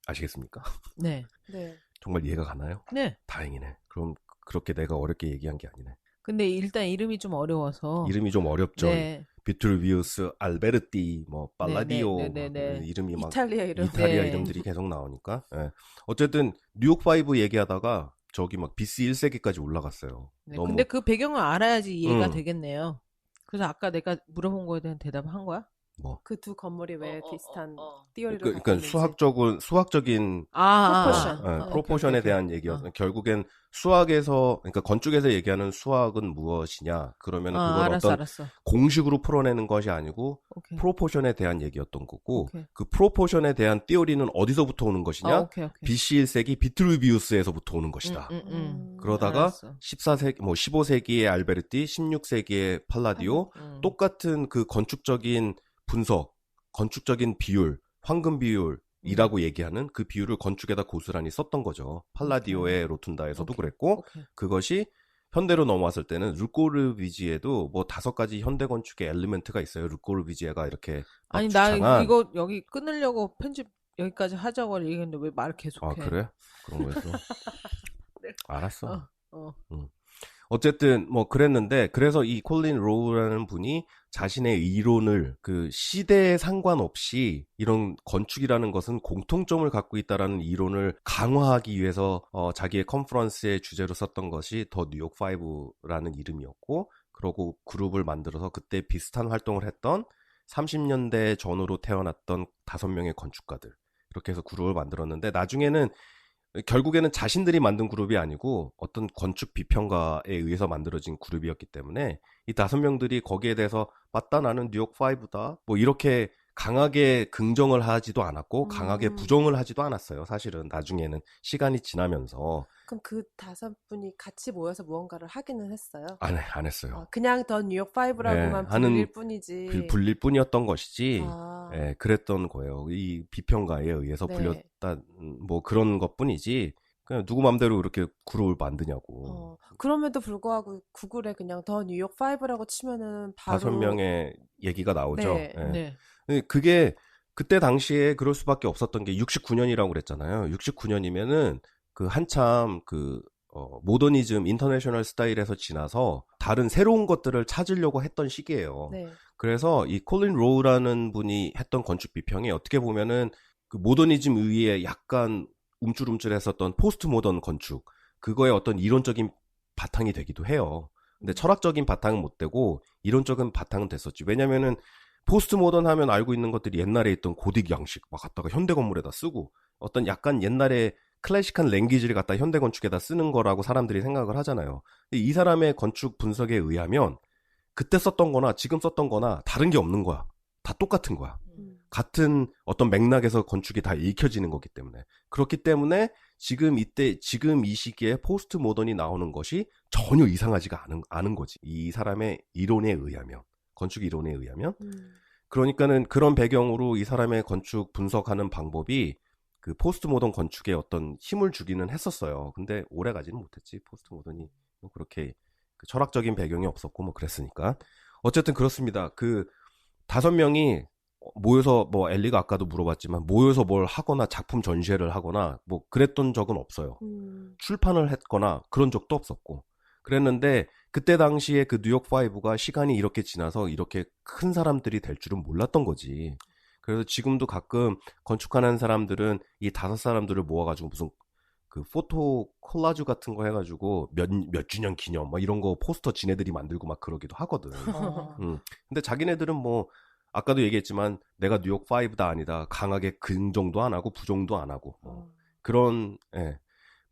Speaker 1: 아시겠습니까?
Speaker 3: 네.
Speaker 2: 네.
Speaker 1: 정말 이해가 가나요?
Speaker 3: 네.
Speaker 1: 다행이네. 그럼 그렇게 내가 어렵게 얘기한 게 아니네.
Speaker 3: 근데 일단 이름이 좀 어려워서.
Speaker 1: 이름이 좀 어렵죠.
Speaker 3: 네.
Speaker 1: 비트루비우스, 알베르티, 뭐 팔라디오 이름이 막
Speaker 2: 이탈리아 이름.
Speaker 1: 이탈리아
Speaker 3: 네.
Speaker 1: 이름들이 계속 나오니까. 네. 어쨌든 뉴욕 5 얘기하다가 저기 막 BC 1세기까지 올라갔어요.
Speaker 3: 네.
Speaker 1: 너무...
Speaker 3: 근데 그 배경을 알아야지 이해가 되겠네요. 그래서 아까 내가 물어본 거에 대한 대답한 거야?
Speaker 1: 뭐?
Speaker 2: 그 두 건물이 왜 비슷한 띠어리를
Speaker 1: 그러니까 수학적인 프로포션에 대한 얘기였어요. 결국엔 수학에서 그러니까 건축에서 얘기하는 수학은 무엇이냐? 그러면 그걸
Speaker 3: 알았어.
Speaker 1: 공식으로 풀어내는 것이 아니고
Speaker 3: 오케이.
Speaker 1: 프로포션에 대한 얘기였던 거고
Speaker 3: 오케이.
Speaker 1: 그 프로포션에 대한 띠어리는 어디서부터 오는 것이냐?
Speaker 3: 오케이.
Speaker 1: BC 1세기 비트루비우스에서부터 오는 것이다. 그러다가
Speaker 3: 알았어.
Speaker 1: 14세기 15세기의 알베르티, 16세기의 팔라디오 똑같은 그 건축적인 분석, 건축적인 비율, 황금 비율이라고 얘기하는 그 비율을 건축에다 고스란히 썼던 거죠. 팔라디오의 로툰다에서도 그랬고 그것이 현대로 넘어왔을 때는 르꼬르비지에도 뭐 5가지 현대 건축의 엘리멘트가 있어요. 르꼬르비지에가 이렇게
Speaker 3: 아니
Speaker 1: 주창한...
Speaker 3: 나 이거 여기 끊으려고 편집 여기까지 하자고 얘기했는데 왜 말을 계속해?
Speaker 1: 아 그래? 그런 거였어?
Speaker 3: 네.
Speaker 1: 알았어. 어쨌든 뭐 그랬는데 그래서 이 콜린 로우라는 분이 자신의 이론을 그 시대에 상관없이 이런 건축이라는 것은 공통점을 갖고 있다라는 이론을 강화하기 위해서 자기의 컨퍼런스의 주제로 썼던 것이 더 뉴욕 5라는 이름이었고 그러고 그룹을 만들어서 그때 비슷한 활동을 했던 30년대 전후로 태어났던 5명의 건축가들 이렇게 해서 그룹을 만들었는데 나중에는 결국에는 자신들이 만든 그룹이 아니고 어떤 건축 비평가에 의해서 만들어진 그룹이었기 때문에 이 5명들이 거기에 대해서 맞다 나는 뉴욕 5다 뭐 이렇게 강하게 긍정을 하지도 않았고 강하게 부정을 하지도 않았어요. 사실은 나중에는 시간이 지나면서.
Speaker 2: 그럼 그 5분이 같이 모여서 무언가를 하기는 했어요?
Speaker 1: 안 했어요.
Speaker 2: 그냥 더 뉴욕 5라고만 불릴 뿐이지.
Speaker 1: 불릴 뿐이었던 것이지. 예, 그랬던 거예요. 이 비평가에 의해서 불렸다 뭐 그런 것뿐이지. 그냥 누구 맘대로 이렇게 그룹을 만드냐고.
Speaker 2: 그럼에도 불구하고 구글에 그냥 더 뉴욕 5라고 치면은 바로
Speaker 1: 5명의 얘기가 나오죠.
Speaker 2: 네.
Speaker 1: 예. 그게 그때 당시에 그럴 수밖에 없었던 게 69년이라고 그랬잖아요. 69년이면은 그 한참 그 모더니즘, 인터내셔널 스타일에서 지나서 다른 새로운 것들을 찾으려고 했던 시기예요.
Speaker 2: 네.
Speaker 1: 그래서 이 콜린 로우라는 분이 했던 건축 비평이 어떻게 보면은 그 모더니즘 위에 약간 움찔움찔했었던 포스트 모던 건축 그거의 어떤 이론적인 바탕이 되기도 해요. 근데 철학적인 바탕은 못 되고 이론적인 바탕은 됐었지. 왜냐면은 포스트 모던 하면 알고 있는 것들이 옛날에 있던 고딕 양식 막 갖다가 현대 건물에다 쓰고 어떤 약간 옛날에 클래식한 랭귀지를 갖다 현대 건축에다 쓰는 거라고 사람들이 생각을 하잖아요. 이 사람의 건축 분석에 의하면 그때 썼던 거나 지금 썼던 거나 다른 게 없는 거야. 다 똑같은 거야. 같은 어떤 맥락에서 건축이 다 읽혀지는 거기 때문에. 그렇기 때문에 지금 이 시기에 포스트 모던이 나오는 것이 전혀 이상하지가 않은 거지. 이 사람의 이론에 의하면. 건축 이론에 의하면. 그러니까는 그런 배경으로 이 사람의 건축 분석하는 방법이 그 포스트 모던 건축에 어떤 힘을 주기는 했었어요. 근데 오래 가지는 못했지. 포스트 모던이 뭐 그렇게 그 철학적인 배경이 없었고 뭐 그랬으니까. 어쨌든 그렇습니다. 그 5명이 모여서 뭐 엘리가 아까도 물어봤지만 모여서 뭘 하거나 작품 전시회를 하거나 뭐 그랬던 적은 없어요. 출판을 했거나 그런 적도 없었고. 그랬는데 그때 당시에 그 뉴욕 5가 시간이 이렇게 지나서 이렇게 큰 사람들이 될 줄은 몰랐던 거지. 그래서 지금도 가끔 건축하는 사람들은 이 5사람들을 모아가지고 무슨 그 포토 콜라주 같은 거 해가지고 몇 주년 기념 막 이런 거 포스터 지네들이 만들고 막 그러기도 하거든. 근데 자기네들은 뭐 아까도 얘기했지만 내가 뉴욕 5다 아니다 강하게 긍정도 안 하고 부정도 안 하고 뭐 그런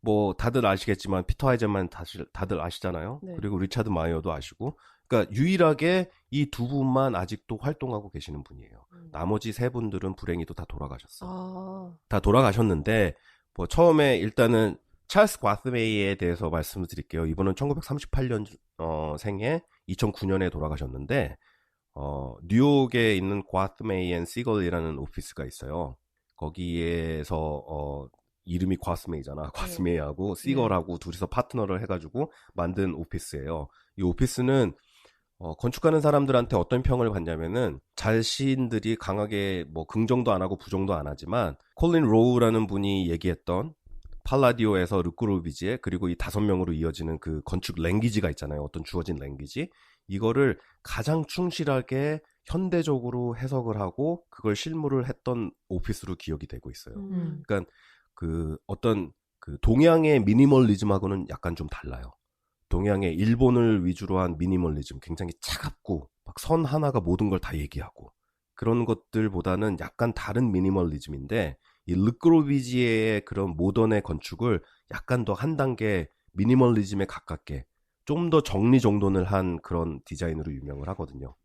Speaker 1: 뭐 다들 아시겠지만 피터 하이젠만 다들 아시잖아요.
Speaker 2: 네.
Speaker 1: 그리고 리차드 마이어도 아시고. 그러니까 유일하게 이 2분만 아직도 활동하고 계시는 분이에요. 나머지 3분들은 불행히도 다 돌아가셨어. 다 돌아가셨는데 뭐 처음에 일단은 찰스 과스메이에 대해서 말씀을 드릴게요. 이분은 1938년 생에 2009년에 돌아가셨는데 뉴욕에 있는 과스메이 앤 시걸이라는 오피스가 있어요. 거기에서 이름이 과스메이잖아. 과스메이하고 시걸하고 둘이서 파트너를 해가지고 만든 오피스예요. 이 오피스는 건축하는 사람들한테 어떤 평을 받냐면은 자신들이 강하게 뭐 긍정도 안 하고 부정도 안 하지만 콜린 로우라는 분이 얘기했던 팔라디오에서 르꼬르비지에 그리고 이 5명으로 이어지는 그 건축 랭귀지가 있잖아요. 어떤 주어진 랭귀지. 이거를 가장 충실하게 현대적으로 해석을 하고 그걸 실무를 했던 오피스로 기억이 되고 있어요. 그러니까 그 어떤 그 동양의 미니멀리즘하고는 약간 좀 달라요. 동양의 일본을 위주로 한 미니멀리즘, 굉장히 차갑고 막 선 하나가 모든 걸 다 얘기하고 그런 것들보다는 약간 다른 미니멀리즘인데 이 르꼬르비지에의 그런 모던의 건축을 약간 더 한 단계 미니멀리즘에 가깝게 좀 더 정리정돈을 한 그런 디자인으로 유명을 하거든요.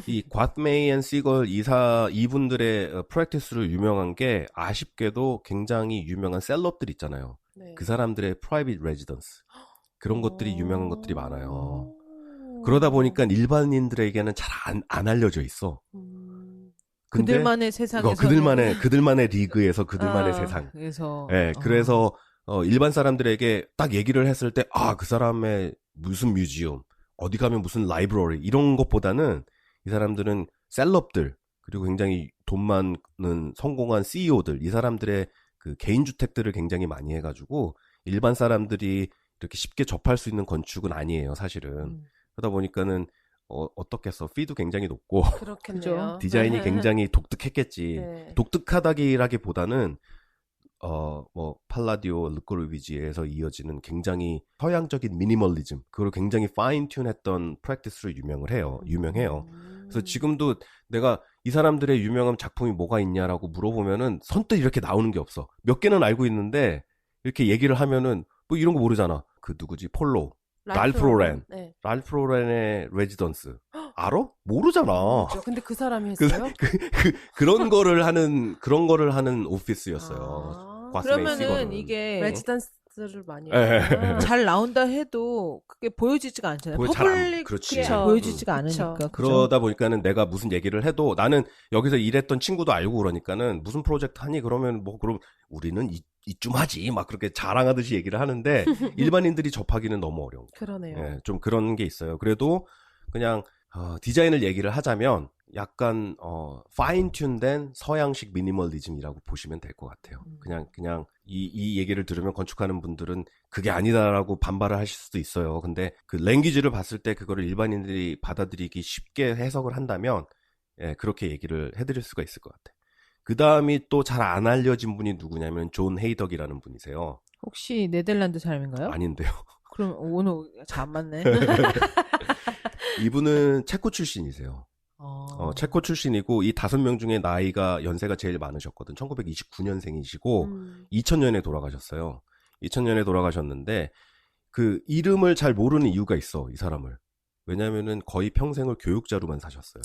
Speaker 1: 이 과트메이 앤 시걸 이분들의 프랙티스로 유명한 게 아쉽게도 굉장히 유명한 셀럽들 있잖아요.
Speaker 2: 네.
Speaker 1: 그 사람들의 프라이빗 레지던스 그런 것들이 유명한 것들이 많아요. 그러다 보니까 일반인들에게는 잘 안 알려져 있어. 근데
Speaker 3: 그들만의 세상에서
Speaker 1: 그들만의 리그에서 그들만의 세상. 그래서 일반 사람들에게 딱 얘기를 했을 때 그 사람의 무슨 뮤지엄, 어디 가면 무슨 라이브러리 이런 것보다는 이 사람들은 셀럽들 그리고 굉장히 돈 많은 성공한 CEO들 이 사람들의 그 개인 주택들을 굉장히 많이 해가지고 일반 사람들이 이렇게 쉽게 접할 수 있는 건축은 아니에요, 사실은. 그러다 보니까는 어떻겠어? 피도 굉장히 높고
Speaker 2: 그렇겠네요.
Speaker 1: 디자인이 굉장히 독특했겠지.
Speaker 2: 네.
Speaker 1: 독특하다기라기보다는 뭐 팔라디오 르꼬르비지에서 이어지는 굉장히 서양적인 미니멀리즘 그걸 굉장히 파인 튠했던 프랙티스로 유명해요. 그래서 지금도 내가 이 사람들의 유명한 작품이 뭐가 있냐라고 물어보면은 선뜻 이렇게 나오는 게 없어. 몇 개는 알고 있는데 이렇게 얘기를 하면은 뭐 이런 거 모르잖아. 그 누구지? 폴로, 랄프 로렌,
Speaker 2: 네.
Speaker 1: 랄프 로렌의 레지던스 알아? 모르잖아.
Speaker 2: 근데 그 사람이 했어요?
Speaker 1: 그런 거를 하는 오피스였어요.
Speaker 3: 그러면은 이게
Speaker 2: 레지던스를 많이 해요.
Speaker 3: 잘 나온다 해도 그게 보여지지가 않잖아요. 퍼블릭에 보여지지가 않으니까.
Speaker 1: 그러다 보니까는 내가 무슨 얘기를 해도 나는 여기서 일했던 친구도 알고 그러니까는 무슨 프로젝트 하니 그러면 뭐 그럼 우리는 이쯤 하지 막 그렇게 자랑하듯이 얘기를 하는데 일반인들이 접하기는 너무 어려운 거예요.
Speaker 2: 그러네요.
Speaker 1: 예, 좀 그런 게 있어요. 그래도 그냥 디자인을 얘기를 하자면 약간 파인 튠된 서양식 미니멀리즘이라고 보시면 될 것 같아요. 그냥 이 얘기를 들으면 건축하는 분들은 그게 아니다라고 반발을 하실 수도 있어요. 근데 그 랭귀지를 봤을 때 그거를 일반인들이 받아들이기 쉽게 해석을 한다면 예, 그렇게 얘기를 해드릴 수가 있을 것 같아요. 그 다음이 또 잘 안 알려진 분이 누구냐면 존 헤이덕이라는 분이세요.
Speaker 3: 혹시 네덜란드 사람인가요?
Speaker 1: 아닌데요.
Speaker 3: 그럼 오늘 잘 안 맞네.
Speaker 1: 이분은 체코 출신이세요. 체코 출신이고 이 5명 중에 연세가 제일 많으셨거든. 1929년생이시고 2000년에 돌아가셨어요. 2000년에 돌아가셨는데 그 이름을 잘 모르는 이유가 있어. 이 사람을. 왜냐면은 거의 평생을 교육자로만 사셨어요.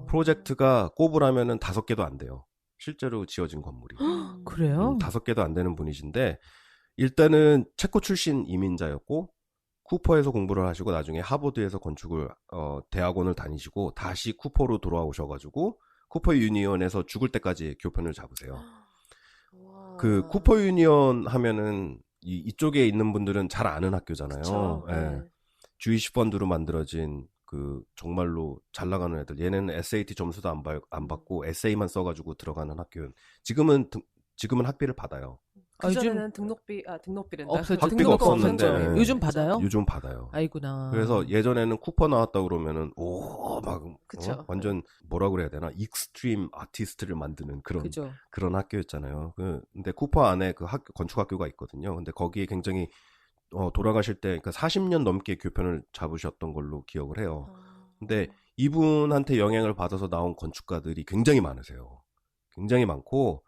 Speaker 1: 프로젝트가 꼽으라면은 5개도 안 돼요. 실제로 지어진 건물이.
Speaker 3: 그래요?
Speaker 1: 5개도 안 되는 분이신데 일단은 체코 출신 이민자였고 쿠퍼에서 공부를 하시고 나중에 하버드에서 건축을 대학원을 다니시고 다시 쿠퍼로 돌아오셔가지고 쿠퍼 유니언에서 죽을 때까지 교편을 잡으세요. 그 쿠퍼 유니언 하면은 이쪽에 있는 분들은 잘 아는 학교잖아요. 예. 주이시 펀드로 만들어진 그 정말로 잘 나가는 애들. 얘네는 SAT 점수도 안 받고 에세이만 써가지고 들어가는 학교는 지금은 학비를 받아요.
Speaker 2: 그전에는 등록비랜다.
Speaker 1: 학비가 없었는데
Speaker 3: 요즘 받아요?
Speaker 1: 요즘 받아요.
Speaker 3: 아이구나.
Speaker 1: 그래서 예전에는 쿠퍼 나왔다 그러면은 완전 뭐라 그래야 되나 익스트림 아티스트를 만드는 그런 학교였잖아요. 근데 쿠퍼 안에 그 건축 학교가 있거든요. 근데 거기에 굉장히 돌아가실 때 그러니까 40년 넘게 교편을 잡으셨던 걸로 기억을 해요. 근데 이분한테 영향을 받아서 나온 건축가들이 굉장히 많으세요. 굉장히 많고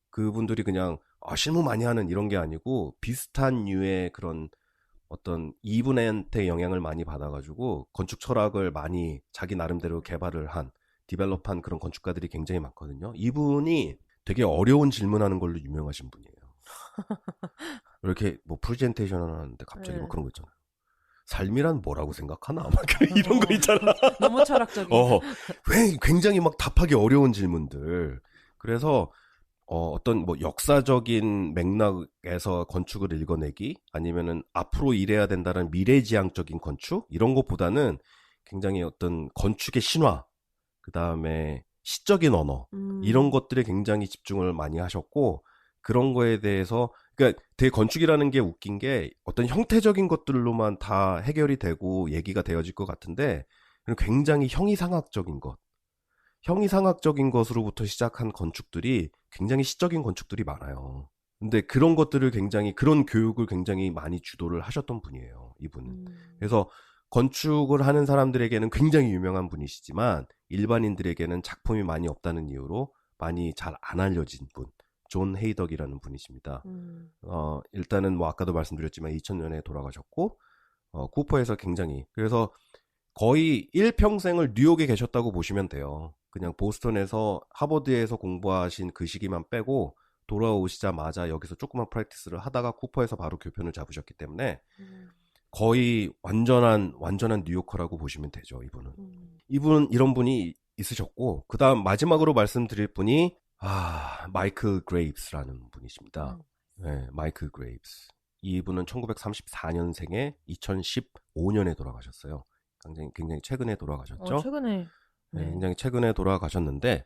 Speaker 1: 그분들이 그냥 실무 많이 하는 이런 게 아니고 비슷한 류의 그런 어떤 이분한테 영향을 많이 받아가지고 건축 철학을 많이 자기 나름대로 디벨롭한 그런 건축가들이 굉장히 많거든요. 이분이 되게 어려운 질문하는 걸로 유명하신 분이에요. 이렇게 뭐 프레젠테이션을 하는데 갑자기 막 그런 거 있잖아요. 삶이란 뭐라고 생각하나? 막 이런 거 있잖아.
Speaker 2: 너무 철학적인.
Speaker 1: 굉장히 막 답하기 어려운 질문들. 그래서 어떤 뭐 역사적인 맥락에서 건축을 읽어내기 아니면은 앞으로 이래야 된다는 미래지향적인 건축 이런 것보다는 굉장히 어떤 건축의 신화, 그 다음에 시적인 언어, 이런 것들에 굉장히 집중을 많이 하셨고, 그런 거에 대해서, 그러니까 되게 건축이라는 게 웃긴 게 어떤 형태적인 것들로만 다 해결이 되고 얘기가 되어질 것 같은데, 굉장히 형이상학적인 것, 형이상학적인 것으로부터 시작한 건축들이 굉장히 시적인 건축들이 많아요. 근데 그런 것들을 굉장히, 그런 교육을 굉장히 많이 주도를 하셨던 분이에요, 이분은. 그래서 건축을 하는 사람들에게는 굉장히 유명한 분이시지만 일반인들에게는 작품이 많이 없다는 이유로 많이 잘 안 알려진 분, 존 헤이덕이라는 분이십니다. 일단은 뭐 아까도 말씀드렸지만 2000년에 돌아가셨고, 쿠퍼에서 굉장히, 그래서 거의 일평생을 뉴욕에 계셨다고 보시면 돼요. 그냥 보스턴에서 하버드에서 공부하신 그 시기만 빼고 돌아오시자마자 여기서 조그만 프랙티스를 하다가 쿠퍼에서 바로 교편을 잡으셨기 때문에 거의 완전한 뉴요커라고 보시면 되죠, 이분은. 이런 분이 있으셨고, 그 다음 마지막으로 말씀드릴 분이, 마이클 그레이브스라는 분이십니다. 네, 마이클 그레이브스. 이분은 1934년생에 2015년에 돌아가셨어요. 굉장히 최근에 돌아가셨죠?
Speaker 3: 최근에.
Speaker 1: 네, 굉장히 최근에 돌아가셨는데,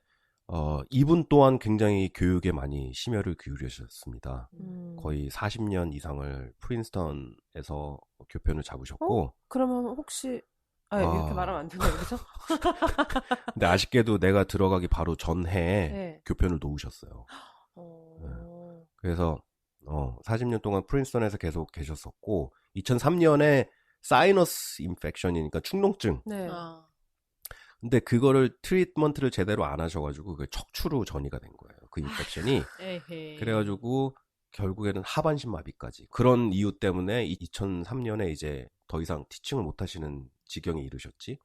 Speaker 1: 이분 또한 굉장히 교육에 많이 심혈을 기울이셨습니다. 거의 40년 이상을 프린스턴에서 교편을 잡으셨고.
Speaker 2: 그러면 혹시 이렇게 말하면 안 되나요, 여기서?
Speaker 1: 근데 아쉽게도 내가 들어가기 바로 전해에
Speaker 2: 네.
Speaker 1: 교편을 놓으셨어요. 네. 그래서 40년 동안 프린스턴에서 계속 계셨었고, 2003년에 사이너스 인펙션이니까 축농증.
Speaker 2: 네.
Speaker 1: 근데 그거를 트리트먼트를 제대로 안 하셔가지고 그 척추로 전이가 된 거예요. 그 인펙션이. 그래가지고 결국에는 하반신 마비까지. 그런 이유 때문에 2003년에 이제 더 이상 티칭을 못 하시는 지경에 이르셨지.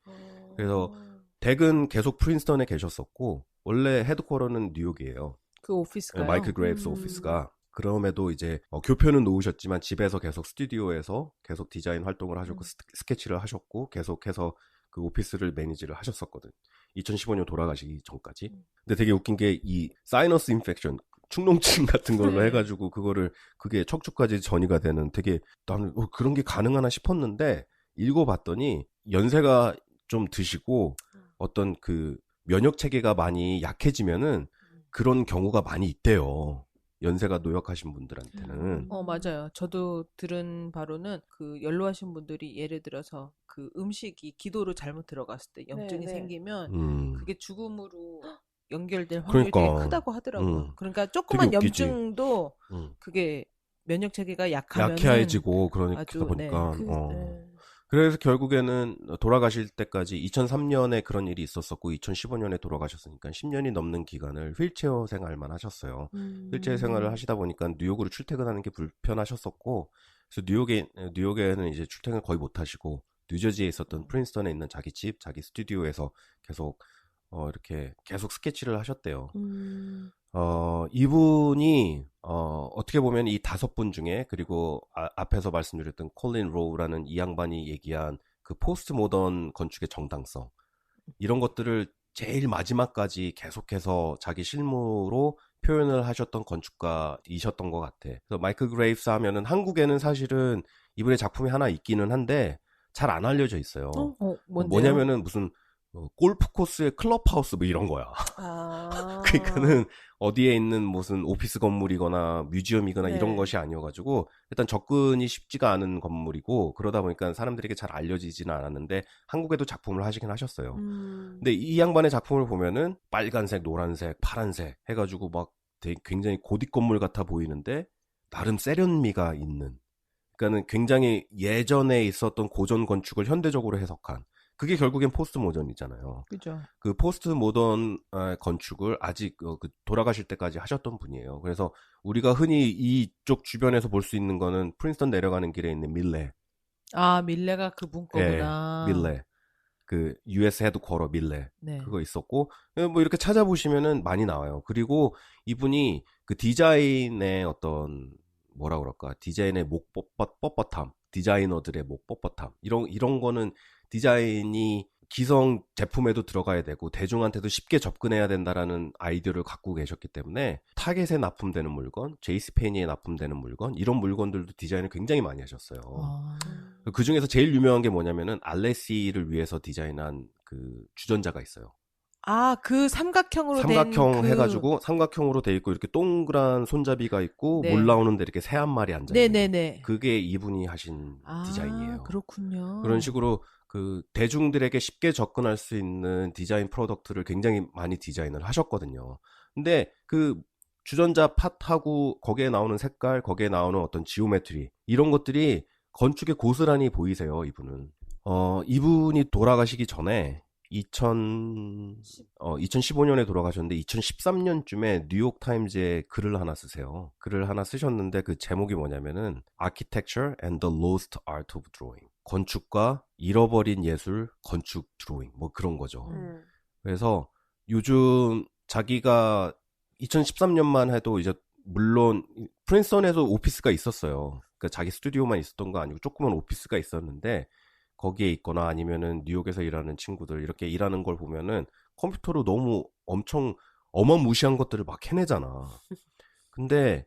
Speaker 1: 그래서 댁은 계속 프린스턴에 계셨었고, 원래 헤드쿼터는 뉴욕이에요.
Speaker 3: 그 오피스가요?
Speaker 1: 마이클 그레이브스 오피스가. 그럼에도 이제 교편은 놓으셨지만 집에서 계속 스튜디오에서 계속 디자인 활동을 하셨고 스케치를 하셨고 계속해서 그 오피스를 매니지를 하셨었거든. 2015년 돌아가시기 전까지. 근데 되게 웃긴 게 이 사이너스 인펙션, 축농증 같은 걸로 해가지고 그게 척추까지 전이가 되는, 되게 나는 그런 게 가능하나 싶었는데 읽어봤더니 연세가 좀 드시고 어떤 그 면역 체계가 많이 약해지면은 그런 경우가 많이 있대요. 연세가 노역하신 분들한테는.
Speaker 3: 맞아요. 저도 들은 바로는 그 연로하신 분들이 예를 들어서 그 음식이 기도로 잘못 들어갔을 때 염증이 생기면 그게 죽음으로 연결될 확률이 되게 크다고 하더라고요. 그러니까 조그만 염증도 그게 면역 체계가
Speaker 1: 약해지고 그러다 보니까. 그래서 결국에는 돌아가실 때까지 2003년에 그런 일이 있었었고 2015년에 돌아가셨으니까 10년이 넘는 기간을 휠체어 생활만 하셨어요. 휠체어 생활을 하시다 보니까 뉴욕으로 출퇴근하는 게 불편하셨었고, 그래서 뉴욕에는 이제 출퇴근을 거의 못 하시고 뉴저지에 있었던 프린스턴에 있는 자기 집, 자기 스튜디오에서 계속 이렇게 계속 스케치를 하셨대요. 이분이 어떻게 보면 이 5분 중에, 그리고 앞에서 말씀드렸던 콜린 로우라는 이 양반이 얘기한 그 포스트 모던 건축의 정당성, 이런 것들을 제일 마지막까지 계속해서 자기 실무로 표현을 하셨던 건축가이셨던 것 같아. 그래서 마이클 그레이브스 하면은 한국에는 사실은 이분의 작품이 하나 있기는 한데 잘 안 알려져 있어요. 뭐냐면은 무슨 골프 코스의 클럽하우스 뭐 이런 거야. 그러니까는 어디에 있는 무슨 오피스 건물이거나 뮤지엄이거나 이런 것이 아니어가지고 일단 접근이 쉽지가 않은 건물이고, 그러다 보니까 사람들에게 잘 알려지지는 않았는데 한국에도 작품을 하시긴 하셨어요. 근데 이 양반의 작품을 보면은 빨간색, 노란색, 파란색 해가지고 막 되게 굉장히 고딕 건물 같아 보이는데 나름 세련미가 있는, 그러니까는 굉장히 예전에 있었던 고전 건축을 현대적으로 해석한, 그게 결국엔 포스트 모던이잖아요.
Speaker 3: 그죠.
Speaker 1: 그 포스트 모던 건축을 아직 돌아가실 때까지 하셨던 분이에요. 그래서 우리가 흔히 이쪽 주변에서 볼 수 있는 거는 프린스턴 내려가는 길에 있는 밀레.
Speaker 3: 밀레가 그분 거구나.
Speaker 1: 밀레. 그 US 헤드쿼터 밀레. 그거 있었고, 뭐 이렇게 찾아보시면은 많이 나와요. 그리고 이분이 그 디자인의 어떤 뭐라 그럴까? 디자인의 목 뻣뻣함, 디자이너들의 목 뻣뻣함. 이런 거는 디자인이 기성 제품에도 들어가야 되고 대중한테도 쉽게 접근해야 된다라는 아이디어를 갖고 계셨기 때문에 타겟에 납품되는 물건, 제이스페니에 납품되는 물건, 이런 물건들도 디자인을 굉장히 많이 하셨어요. 그 중에서 제일 유명한 게 뭐냐면은 알레시를 위해서 디자인한 그 주전자가 있어요.
Speaker 3: 아, 그 삼각형으로
Speaker 1: 삼각형 해가지고 삼각형으로 돼 있고 이렇게 동그란 손잡이가 있고
Speaker 3: 네.
Speaker 1: 물 나오는데 이렇게 새 한 마리 앉아 있는.
Speaker 3: 네네네.
Speaker 1: 그게 이분이 하신 디자인이에요.
Speaker 3: 그렇군요.
Speaker 1: 그런 식으로 그 대중들에게 쉽게 접근할 수 있는 디자인 프로덕트를 굉장히 많이 디자인을 하셨거든요. 근데 그 주전자 팟하고 거기에 나오는 색깔, 거기에 나오는 어떤 지오메트리 이런 것들이 건축에 고스란히 보이세요, 이분은. 이분이 돌아가시기 전에 2015년에 돌아가셨는데 2013년쯤에 뉴욕타임즈에 글을 하나 쓰세요. 글을 하나 쓰셨는데 그 제목이 뭐냐면은 Architecture and the Lost Art of Drawing. 건축과 잃어버린 예술, 건축 드로잉 뭐 그런 거죠. 그래서 요즘 자기가 2013년만 해도 이제 물론 프린스턴에서 오피스가 있었어요. 그러니까 자기 스튜디오만 있었던 거 아니고 조그만 오피스가 있었는데 거기에 있거나 아니면은 뉴욕에서 일하는 친구들 이렇게 일하는 걸 보면은 컴퓨터로 너무 엄청 어마무시한 것들을 막 해내잖아. 근데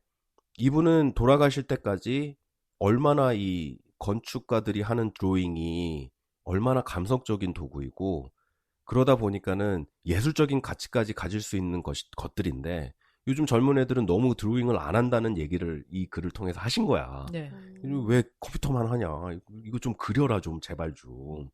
Speaker 1: 이분은 돌아가실 때까지 얼마나 이 건축가들이 하는 드로잉이 얼마나 감성적인 도구이고 그러다 보니까는 예술적인 가치까지 가질 수 있는 것들인데 요즘 젊은 애들은 너무 드로잉을 안 한다는 얘기를 이 글을 통해서 하신 거야.
Speaker 3: 네.
Speaker 1: 왜 컴퓨터만 하냐. 이거 좀 그려라 좀 제발 좀.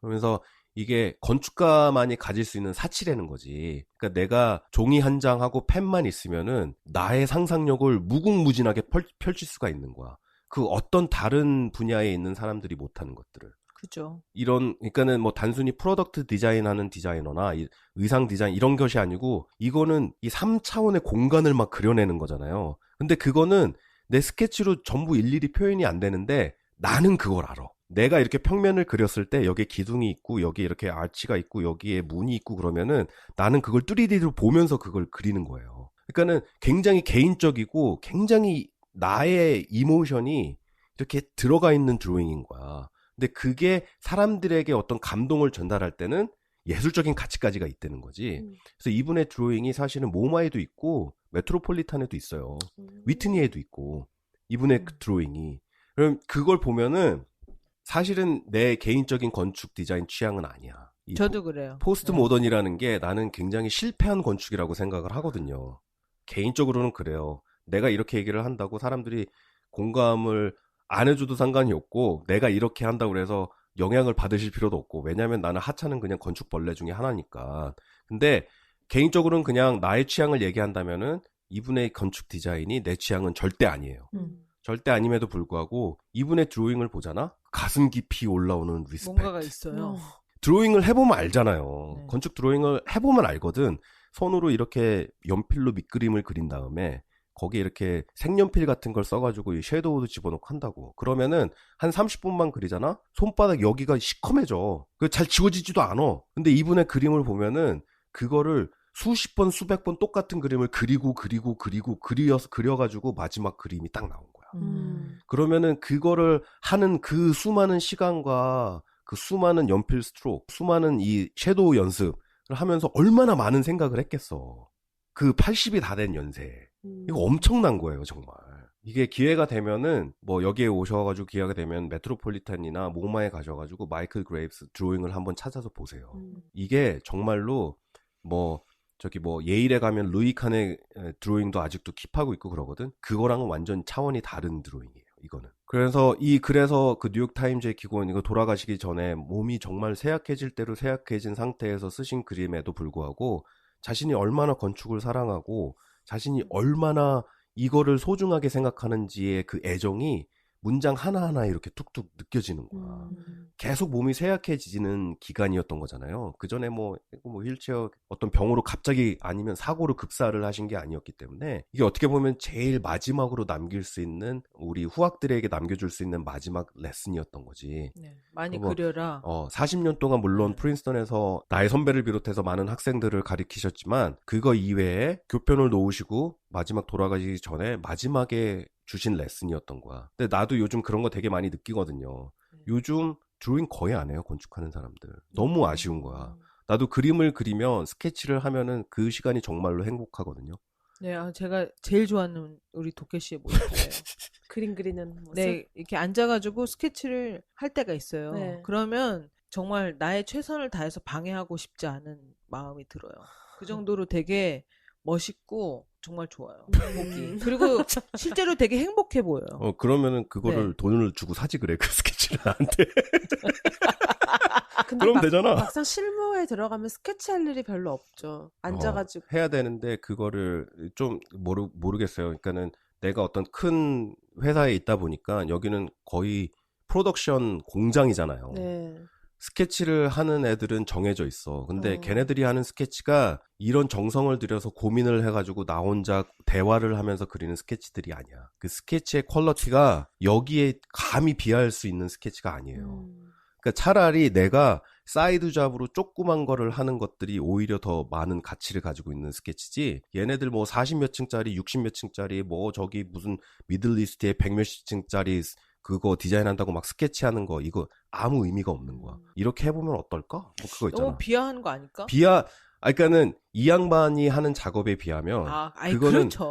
Speaker 1: 그러면서 이게 건축가만이 가질 수 있는 사치라는 거지. 그러니까 내가 종이 한 장하고 펜만 있으면은 나의 상상력을 무궁무진하게 펼칠 수가 있는 거야. 그 어떤 다른 분야에 있는 사람들이 못하는 것들을.
Speaker 3: 그죠.
Speaker 1: 그러니까는 뭐 단순히 프로덕트 디자인하는 디자이너나 의상 디자인 이런 것이 아니고 이거는 이 3차원의 공간을 막 그려내는 거잖아요. 근데 그거는 내 스케치로 전부 일일이 표현이 안 되는데 나는 그걸 알아. 내가 이렇게 평면을 그렸을 때 여기에 기둥이 있고 여기에 이렇게 아치가 있고 여기에 문이 있고 그러면은 나는 그걸 3D로 보면서 그걸 그리는 거예요. 그러니까는 굉장히 개인적이고 굉장히 나의 이모션이 이렇게 들어가 있는 드로잉인 거야. 근데 그게 사람들에게 어떤 감동을 전달할 때는 예술적인 가치까지가 있다는 거지. 그래서 이분의 드로잉이 사실은 모마에도 있고 메트로폴리탄에도 있어요. 위트니에도 있고 이분의 드로잉이. 그럼 그걸 보면은 사실은 내 개인적인 건축 디자인 취향은 아니야.
Speaker 3: 저도 그래요.
Speaker 1: 포스트 모던이라는 게 나는 굉장히 실패한 건축이라고 생각을 하거든요. 개인적으로는 그래요. 내가 이렇게 얘기를 한다고 사람들이 공감을 안 해줘도 상관이 없고 내가 이렇게 한다고 해서 영향을 받으실 필요도 없고 왜냐면 나는 하찮은 그냥 건축벌레 중에 하나니까. 근데 개인적으로는 그냥 나의 취향을 얘기한다면은 이분의 건축 디자인이 내 취향은 절대 아니에요. 절대 아님에도 불구하고 이분의 드로잉을 보잖아? 가슴 깊이 올라오는 리스펙트.
Speaker 3: 뭔가가 있어요.
Speaker 1: 드로잉을 해보면 알잖아요.
Speaker 3: 네.
Speaker 1: 건축 드로잉을 해보면 알거든. 손으로 이렇게 연필로 밑그림을 그린 다음에 거기에 이렇게 색연필 같은 걸 써가지고 섀도우도 집어넣고 한다고. 그러면은 한 30분만 그리잖아? 손바닥 여기가 시커매져. 잘 지워지지도 않아. 근데 이분의 그림을 보면은 그거를 수십 번, 수백 번 똑같은 그림을 그려가지고 마지막 그림이 딱 나온 거야. 그러면은 그거를 하는 그 수많은 시간과 그 수많은 연필 스트로크, 수많은 이 섀도우 연습을 하면서 얼마나 많은 생각을 했겠어. 그 80이 다 된 연세에. 이거 엄청난 거예요, 정말. 이게 기회가 되면은, 뭐, 여기에 오셔가지고 기회가 되면 메트로폴리탄이나 모마에 가셔가지고 마이클 그레이브스 드로잉을 한번 찾아서 보세요. 이게 정말로, 예일에 가면 루이 칸의 드로잉도 아직도 킵하고 있고 그러거든? 그거랑은 완전 차원이 다른 드로잉이에요, 이거는. 그래서 그 뉴욕타임즈의 기고는 이거 돌아가시기 전에 몸이 정말 쇠약해질 대로 쇠약해진 상태에서 쓰신 그림에도 불구하고 자신이 얼마나 건축을 사랑하고 자신이 얼마나 이거를 소중하게 생각하는지의 그 애정이 문장 하나하나에 이렇게 툭툭 느껴지는 거야. 계속 몸이 쇠약해지는 기간이었던 거잖아요. 그 전에 뭐 휠체어 어떤 병으로 갑자기 아니면 사고로 급사를 하신 게 아니었기 때문에 이게 어떻게 보면 제일 마지막으로 남길 수 있는 우리 후학들에게 남겨줄 수 있는 마지막 레슨이었던 거지.
Speaker 3: 네, 많이 그려라.
Speaker 1: 40년 동안 물론 프린스턴에서 나의 선배를 비롯해서 많은 학생들을 가르치셨지만 그거 이외에 교편을 놓으시고 마지막 돌아가시기 전에 마지막에 주신 레슨이었던 거야. 근데 나도 요즘 그런 거 되게 많이 느끼거든요. 요즘 드로잉 거의 안 해요, 건축하는 사람들. 너무 아쉬운 거야. 나도 그림을 그리면 스케치를 하면은 그 시간이 정말로 행복하거든요.
Speaker 3: 네, 제가 제일 좋아하는 우리 도깨 씨의 모습이에요.
Speaker 2: 그림 그리는 모습.
Speaker 3: 네, 이렇게 앉아가지고 스케치를 할 때가 있어요.
Speaker 2: 네.
Speaker 3: 그러면 정말 나의 최선을 다해서 방해하고 싶지 않은 마음이 들어요. 그 정도로 되게 멋있고 정말 좋아요. 보기. 그리고 실제로 되게 행복해 보여요.
Speaker 1: 그러면은 그거를 돈을 주고 사지 그래. 그 스케치를 나한테.
Speaker 2: 근데
Speaker 1: 그러면 되잖아.
Speaker 2: 막상 실무에 들어가면 스케치할 일이 별로 없죠. 앉아가지고.
Speaker 1: 해야 되는데 그거를 좀 모르겠어요. 그러니까는 내가 어떤 큰 회사에 있다 보니까 여기는 거의 프로덕션 공장이잖아요.
Speaker 2: 네.
Speaker 1: 스케치를 하는 애들은 정해져 있어. 근데 걔네들이 하는 스케치가 이런 정성을 들여서 고민을 해가지고 나 혼자 대화를 하면서 그리는 스케치들이 아니야. 그 스케치의 퀄리티가 여기에 감히 비할 수 있는 스케치가 아니에요. 그러니까 차라리 내가 사이드 잡으로 조그만 거를 하는 것들이 오히려 더 많은 가치를 가지고 있는 스케치지. 얘네들 뭐 40몇 층짜리, 60몇 층짜리, 뭐 저기 무슨 미들리스트에 100몇십 층짜리 그거 디자인한다고 막 스케치하는 거 이거 아무 의미가 없는 거야. 이렇게 해보면 어떨까? 뭐 그거 있잖아.
Speaker 3: 너무 비하하는 거 아닐까?
Speaker 1: 그러니까는 이 양반이 하는 작업에 비하면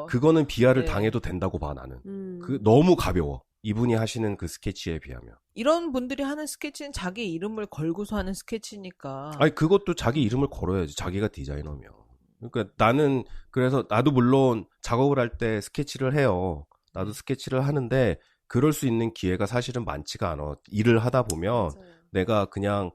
Speaker 1: 그거는 비하를 당해도 된다고 봐 나는. 그 너무 가벼워. 이분이 하시는 그 스케치에 비하면.
Speaker 3: 이런 분들이 하는 스케치는 자기 이름을 걸고서 하는 스케치니까.
Speaker 1: 아니 그것도 자기 이름을 걸어야지. 자기가 디자이너면. 그러니까 나는 그래서 나도 물론 작업을 할 때 스케치를 해요. 나도 스케치를 하는데 그럴 수 있는 기회가 사실은 많지가 않아. 일을 하다 보면 맞아요. 내가 그냥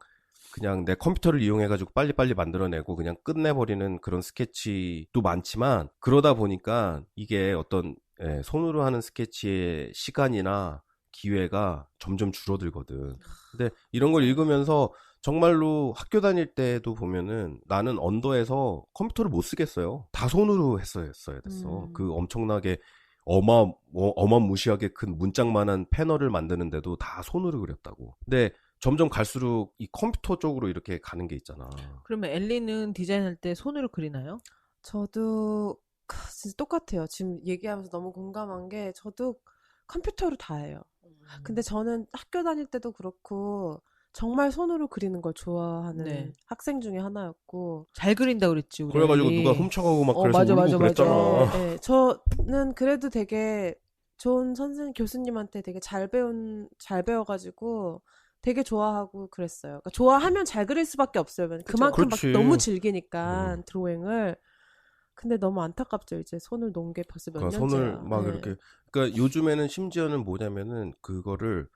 Speaker 1: 내 컴퓨터를 이용해가지고 빨리빨리 만들어내고 그냥 끝내버리는 그런 스케치도 많지만 그러다 보니까 이게 어떤 손으로 하는 스케치의 시간이나 기회가 점점 줄어들거든. 근데 이런 걸 읽으면서 정말로 학교 다닐 때도 보면은 나는 언더에서 컴퓨터를 못 쓰겠어요. 다 손으로 했어야 됐어. 그 엄청나게 어마무시하게 큰 문짝만한 패널을 만드는데도 다 손으로 그렸다고. 근데 점점 갈수록 이 컴퓨터 쪽으로 이렇게 가는 게 있잖아.
Speaker 3: 그러면 엘리는 디자인할 때 손으로 그리나요?
Speaker 2: 저도 진짜 똑같아요. 지금 얘기하면서 너무 공감한 게 저도 컴퓨터로 다 해요. 근데 저는 학교 다닐 때도 그렇고 정말 손으로 그리는 걸 좋아하는 학생 중에 하나였고
Speaker 3: 잘 그린다고 그랬지 우리.
Speaker 1: 그래가지고 누가 훔쳐가고 막 그래서 울고 그랬잖아.
Speaker 2: 네, 저는 그래도 되게 좋은 교수님한테 되게 잘 배워가지고 되게 좋아하고 그랬어요. 그러니까 좋아하면 잘 그릴 수밖에 없어요. 그만큼 막 너무 즐기니까 드로잉을. 근데 너무 안타깝죠. 이제 손을 놓은 게 벌써 몇 년째야.
Speaker 1: 손을 막 이렇게. 그러니까 요즘에는 심지어는 뭐냐면은 그거를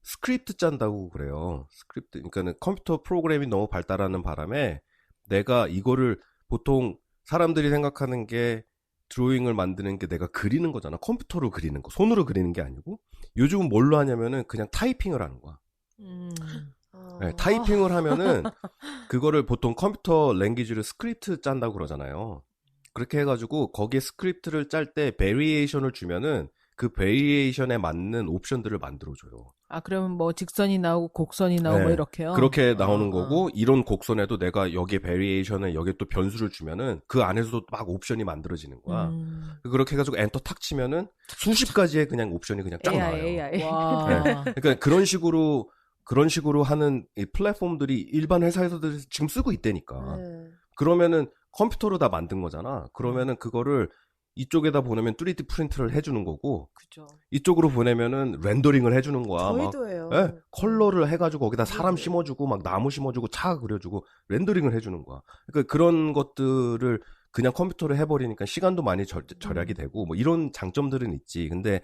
Speaker 1: 스크립트 짠다고 그래요. 스크립트. 그러니까는 컴퓨터 프로그램이 너무 발달하는 바람에 내가 이거를 보통 사람들이 생각하는 게 드로잉을 만드는 게 내가 그리는 거잖아. 컴퓨터로 그리는 거. 손으로 그리는 게 아니고. 요즘은 뭘로 하냐면은 그냥 타이핑을 하는 거야. 네, 타이핑을 하면은 그거를 보통 컴퓨터 랭귀지를 스크립트 짠다고 그러잖아요. 그렇게 해가지고 거기에 스크립트를 짤 때 베리에이션을 주면은 그 베리에이션에 맞는 옵션들을 만들어줘요.
Speaker 3: 그러면 뭐 직선이 나오고 곡선이 나오고 뭐 이렇게요?
Speaker 1: 그렇게 나오는 거고 이런 곡선에도 내가 여기에 베리에이션에 여기에 또 변수를 주면은 그 안에서도 막 옵션이 만들어지는 거야. 그렇게 해가지고 엔터 탁 치면은 수십 가지의 그냥 옵션이 그냥 쫙 나와요.
Speaker 3: 와.
Speaker 1: 네. 그러니까 그런 식으로 하는 이 플랫폼들이 일반 회사에서도 지금 쓰고 있다니까. 그러면은 컴퓨터로 다 만든 거잖아. 그러면은 그거를 이쪽에다 보내면 3D 프린트를 해주는 거고,
Speaker 3: 그죠.
Speaker 1: 이쪽으로 보내면은 렌더링을 해주는 거야.
Speaker 2: 저희도 해요.
Speaker 1: 네? 컬러를 해가지고 거기다 사람 심어주고 막 나무 심어주고 차 그려주고 렌더링을 해주는 거야. 그러니까 그런 것들을 그냥 컴퓨터로 해버리니까 시간도 많이 절약이 되고 뭐 이런 장점들은 있지. 근데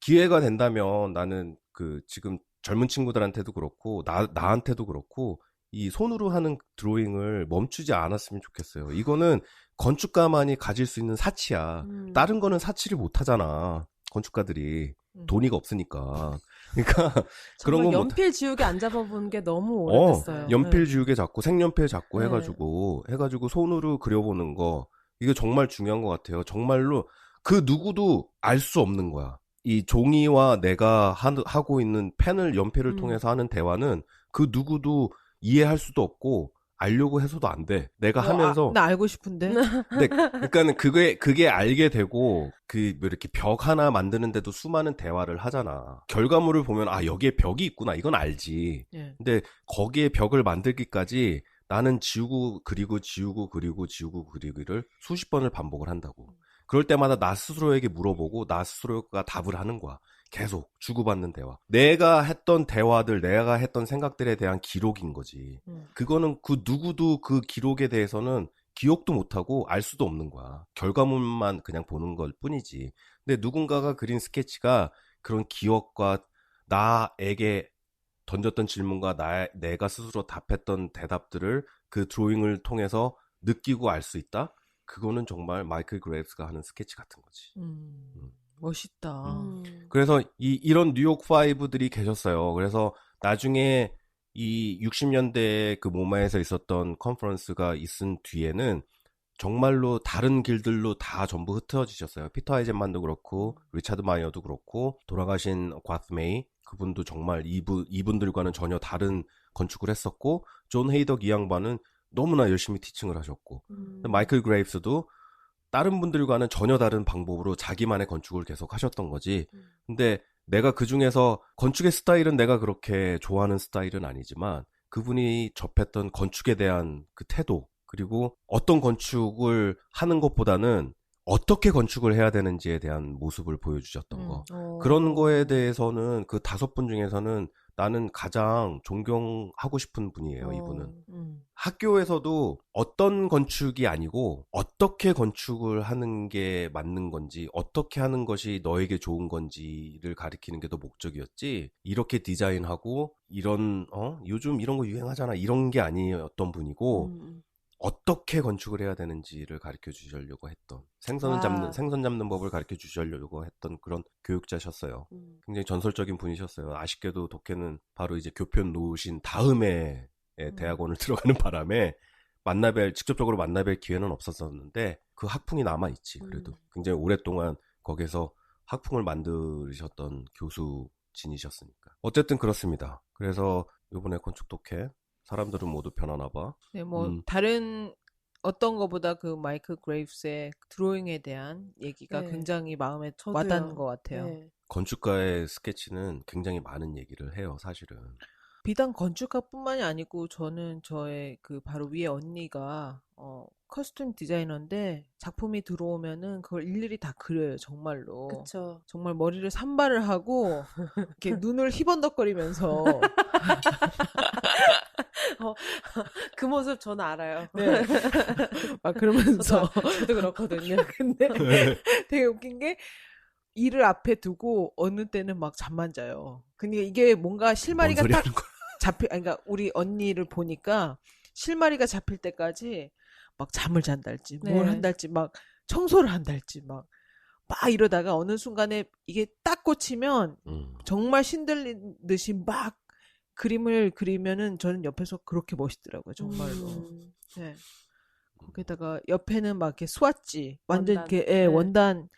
Speaker 1: 기회가 된다면 나는 그 지금 젊은 친구들한테도 그렇고 나한테도 그렇고 이 손으로 하는 드로잉을 멈추지 않았으면 좋겠어요. 이거는 건축가만이 가질 수 있는 사치야. 다른 거는 사치를 못 하잖아. 건축가들이 돈이가 없으니까. 그러니까 그런 거
Speaker 2: 연필 지우개 안 잡아본 게 너무 오래됐어요.
Speaker 1: 연필 지우개 잡고 색연필 잡고 해가지고 손으로 그려보는 거 이게 정말 중요한 것 같아요. 정말로 그 누구도 알 수 없는 거야. 이 종이와 내가 하고 있는 펜을 연필을 통해서 하는 대화는 그 누구도 이해할 수도 없고 알려고 해서도 안 돼. 내가 하면서
Speaker 3: 나 알고 싶은데.
Speaker 1: 근데 그러니까는 그게 알게 되고 뭐 이렇게 벽 하나 만드는데도 수많은 대화를 하잖아. 결과물을 보면 여기에 벽이 있구나. 이건 알지. 근데 거기에 벽을 만들기까지 나는 지우고 그리고 지우고 그리고 지우고 그리기를 수십 번을 반복을 한다고. 그럴 때마다 나 스스로에게 물어보고 나 스스로가 답을 하는 거야. 계속 주고받는 대화. 내가 했던 대화들, 내가 했던 생각들에 대한 기록인 거지. 그거는 그 누구도 그 기록에 대해서는 기억도 못하고 알 수도 없는 거야. 결과물만 그냥 보는 걸 뿐이지. 근데 누군가가 그린 스케치가 그런 기억과 나에게 던졌던 질문과 내가 스스로 답했던 대답들을 그 드로잉을 통해서 느끼고 알 수 있다? 그거는 정말 마이클 그레이브스가 하는 스케치 같은 거지.
Speaker 3: 멋있다.
Speaker 1: 그래서 이런 뉴욕 5들이 계셨어요. 그래서 나중에 이 60년대에 그 모마에서 있었던 컨퍼런스가 있은 뒤에는 정말로 다른 길들로 다 전부 흩어지셨어요. 피터 아이젠만도 그렇고 리차드 마이어도 그렇고 돌아가신 과트 메이 그분도 정말 이분들과는 전혀 다른 건축을 했었고 존 헤이덕 이 양반은 너무나 열심히 티칭을 하셨고 마이클 그레이브스도 다른 분들과는 전혀 다른 방법으로 자기만의 건축을 계속 하셨던 거지. 근데 내가 그중에서 건축의 스타일은 내가 그렇게 좋아하는 스타일은 아니지만 그분이 접했던 건축에 대한 그 태도 그리고 어떤 건축을 하는 것보다는 어떻게 건축을 해야 되는지에 대한 모습을 보여주셨던 거. 그런 거에 대해서는 그 5분 중에서는 나는 가장 존경하고 싶은 분이에요, 이분은. 학교에서도 어떤 건축이 아니고 어떻게 건축을 하는 게 맞는 건지 어떻게 하는 것이 너에게 좋은 건지를 가리키는 게 더 목적이었지 이렇게 디자인하고 이런 요즘 이런 거 유행하잖아 이런 게 아니었던 분이고 어떻게 건축을 해야 되는지를 가르쳐 주시려고 했던 생선 잡는 법을 가르쳐 주시려고 했던 그런 교육자셨어요. 굉장히 전설적인 분이셨어요. 아쉽게도 독해는 바로 이제 교편 놓으신 다음에 대학원을 들어가는 바람에 직접적으로 만나뵐 기회는 없었었는데 그 학풍이 남아있지. 그래도 굉장히 오랫동안 거기서 학풍을 만드셨던 교수진이셨으니까. 어쨌든 그렇습니다. 그래서 이번에 건축 독해 사람들은 모두 변하나 봐.
Speaker 3: 네, 다른 어떤 거보다 그 마이클 그레이브스의 드로잉에 대한 얘기가 굉장히 마음에 와닿는 것 같아요. 네.
Speaker 1: 건축가의 스케치는 굉장히 많은 얘기를 해요, 사실은.
Speaker 3: 비단 건축가뿐만이 아니고 저는 저의 그 바로 위에 언니가 커스텀 디자이너인데 작품이 들어오면은 그걸 일일이 다 그려요, 정말로.
Speaker 2: 그쵸.
Speaker 3: 정말 머리를 산발을 하고 이렇게 눈을 희번덕거리면서
Speaker 2: 그 모습 저는 알아요.
Speaker 3: 네. 막 그러면서
Speaker 2: 저도 그렇거든요.
Speaker 3: 근데 되게 웃긴 게 이를 앞에 두고 어느 때는 막 잠만 자요. 근데 이게 뭔가 실마리가 딱 그러니까 우리 언니를 보니까 실마리가 잡힐 때까지 막 잠을 잔달지 뭘 한달지 막 청소를 한달지 막 이러다가 어느 순간에 이게 딱 꽂히면 정말 신들리듯이 막 그림을 그리면은 저는 옆에서 그렇게 멋있더라고요, 정말로. 네. 거기다가 옆에는 막 이렇게 스와치 완전 원단. 이렇게 원단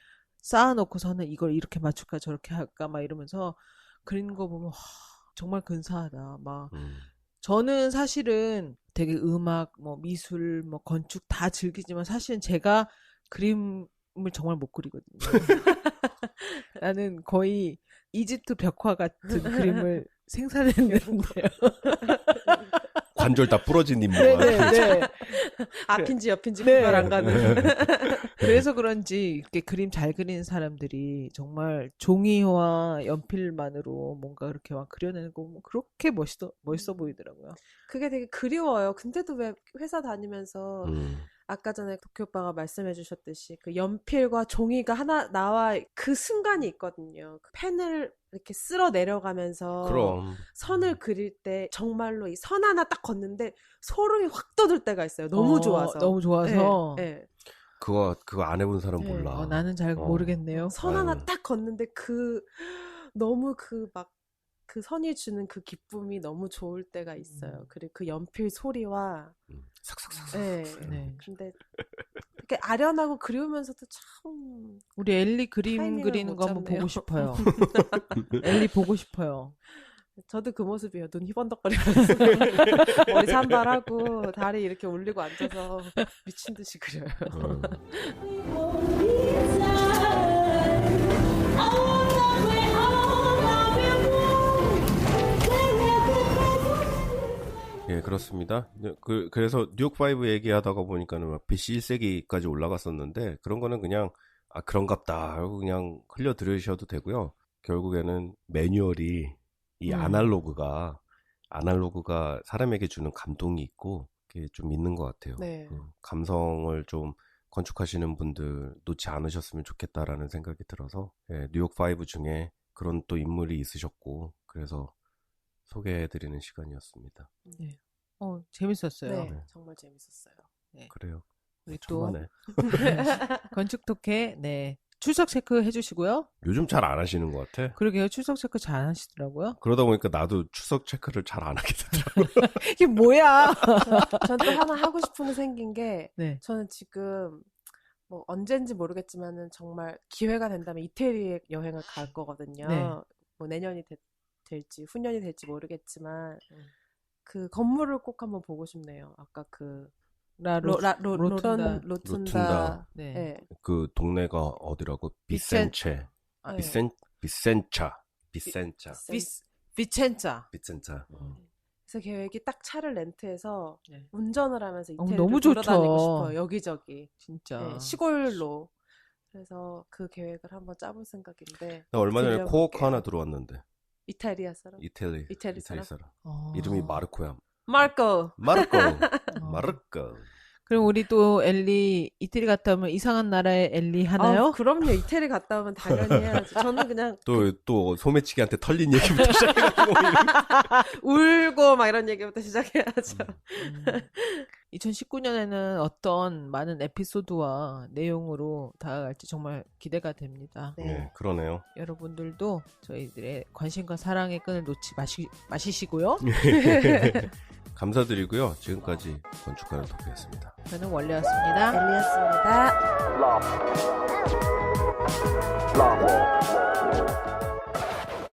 Speaker 3: 쌓아놓고서는 이걸 이렇게 맞출까 저렇게 할까 막 이러면서 그리는 거 보면 정말 근사하다. 막 저는 사실은 되게 음악, 미술, 건축 다 즐기지만 사실은 제가 그림을 정말 못 그리거든요. 나는 거의 이집트 벽화 같은 그림을 생산했는데요.
Speaker 1: 관절 다 부러진 인물만.
Speaker 3: 네.
Speaker 2: 앞인지 옆인지 구별 안 가는.
Speaker 3: 그래서 그런지 이렇게 그림 잘 그리는 사람들이 정말 종이와 연필만으로 뭔가 그렇게 막 그려내는 거 그렇게 멋있어 보이더라고요.
Speaker 2: 그게 되게 그리워요. 근데도 왜 회사 다니면서 아까 전에 도쿄 오빠가 말씀해 주셨듯이 그 연필과 종이가 하나 나와 그 순간이 있거든요. 그 펜을 이렇게 쓸어 내려가면서
Speaker 1: 그럼.
Speaker 2: 선을 그릴 때 정말로 이 선 하나 딱 걷는데 소름이 확 돋을 때가 있어요. 너무 좋아서.
Speaker 3: 너무 좋아서.
Speaker 2: 네.
Speaker 1: 그거 안 해본 사람 몰라.
Speaker 3: 나는 잘 모르겠네요.
Speaker 2: 선 하나 딱 걷는데 너무 그 선이 주는 그 기쁨이 너무 좋을 때가 있어요. 그리고 그 연필 소리와
Speaker 1: 삭삭삭삭.
Speaker 2: 네. 근데 이렇게 아련하고 그리우면서도 참
Speaker 3: 우리 엘리 그림 그리는 거 한번 보고 싶어요. 엘리 보고 싶어요.
Speaker 2: 저도 그 모습이에요. 눈 희번덕거리면서 머리 산발하고 다리 이렇게 올리고 앉아서 미친 듯이 그려요.
Speaker 1: 예, 그렇습니다. 그래서 뉴욕 5 얘기하다가 보니까는 BC 1세기까지 올라갔었는데 그런 거는 그냥 그런갑다 하고 그냥 흘려 들으셔도 되고요. 결국에는 매뉴얼이 이 아날로그가 사람에게 주는 감동이 있고 그게 좀 있는 것 같아요.
Speaker 2: 네.
Speaker 1: 감성을 좀 건축하시는 분들 놓지 않으셨으면 좋겠다라는 생각이 들어서 뉴욕 5 중에 그런 또 인물이 있으셨고 그래서 소개해드리는 시간이었습니다.
Speaker 3: 네. 재밌었어요.
Speaker 2: 네, 정말 재밌었어요.
Speaker 1: 네. 그래요.
Speaker 3: 우리 또
Speaker 1: 초반에.
Speaker 3: 건축 토케 네 출석 체크 해주시고요.
Speaker 1: 요즘 잘 안 하시는 것 같아.
Speaker 3: 그러게요. 출석 체크 잘 안 하시더라고요.
Speaker 1: 그러다 보니까 나도 출석 체크를 잘 안 하게 되더라고요.
Speaker 3: 이게 뭐야?
Speaker 2: 전 또 하나 하고 싶은 게 생긴 게
Speaker 3: 네.
Speaker 2: 저는 지금 뭐 언젠지 모르겠지만은 정말 기회가 된다면 이태리 여행을 갈 거거든요.
Speaker 3: 네.
Speaker 2: 뭐 내년이 될지 후년이 될지 모르겠지만 그 건물을 꼭 한번 보고 싶네요. 아까 그 로툰다.
Speaker 3: 네.
Speaker 2: 네.
Speaker 1: 그 동네가 어디라고? 비센차.
Speaker 3: 비첸차.
Speaker 2: 그래서 계획이 딱 차를 렌트해서
Speaker 3: 네.
Speaker 2: 운전을 하면서 이태리를
Speaker 3: 너무
Speaker 2: 돌아다니고
Speaker 3: 좋죠.
Speaker 2: 싶어요. 여기저기.
Speaker 3: 진짜.
Speaker 2: 네, 시골로. 그래서 그 계획을 한번 짜볼 생각인데.
Speaker 1: 나 얼마 전에
Speaker 2: 들려볼게요.
Speaker 1: 코워크 하나 들어왔는데.
Speaker 2: 이탈리아 사람?
Speaker 1: 이태리
Speaker 2: 사람?
Speaker 1: 이름이 마르코야.
Speaker 2: 마르코.
Speaker 1: 마르코.
Speaker 3: 어. 그럼 우리 또 엘리 이태리 갔다 오면 이상한 나라의 엘리 하나요?
Speaker 2: 그럼요. 이태리 갔다 오면 당연히 해야지. 저는 그냥
Speaker 1: 또 소매치기한테 털린 얘기부터 시작해가지고
Speaker 2: 울고 막 이런 얘기부터 시작해야죠.
Speaker 3: 2019년에는 어떤 많은 에피소드와 내용으로 다가갈지 정말 기대가 됩니다.
Speaker 1: 네, 그러네요.
Speaker 3: 여러분들도 저희들의 관심과 사랑의 끈을 놓지 마시시고요.
Speaker 1: 감사드리고요. 지금까지 건축가는 덕후였습니다.
Speaker 3: 저는 원래였습니다.
Speaker 2: 엘리였습니다.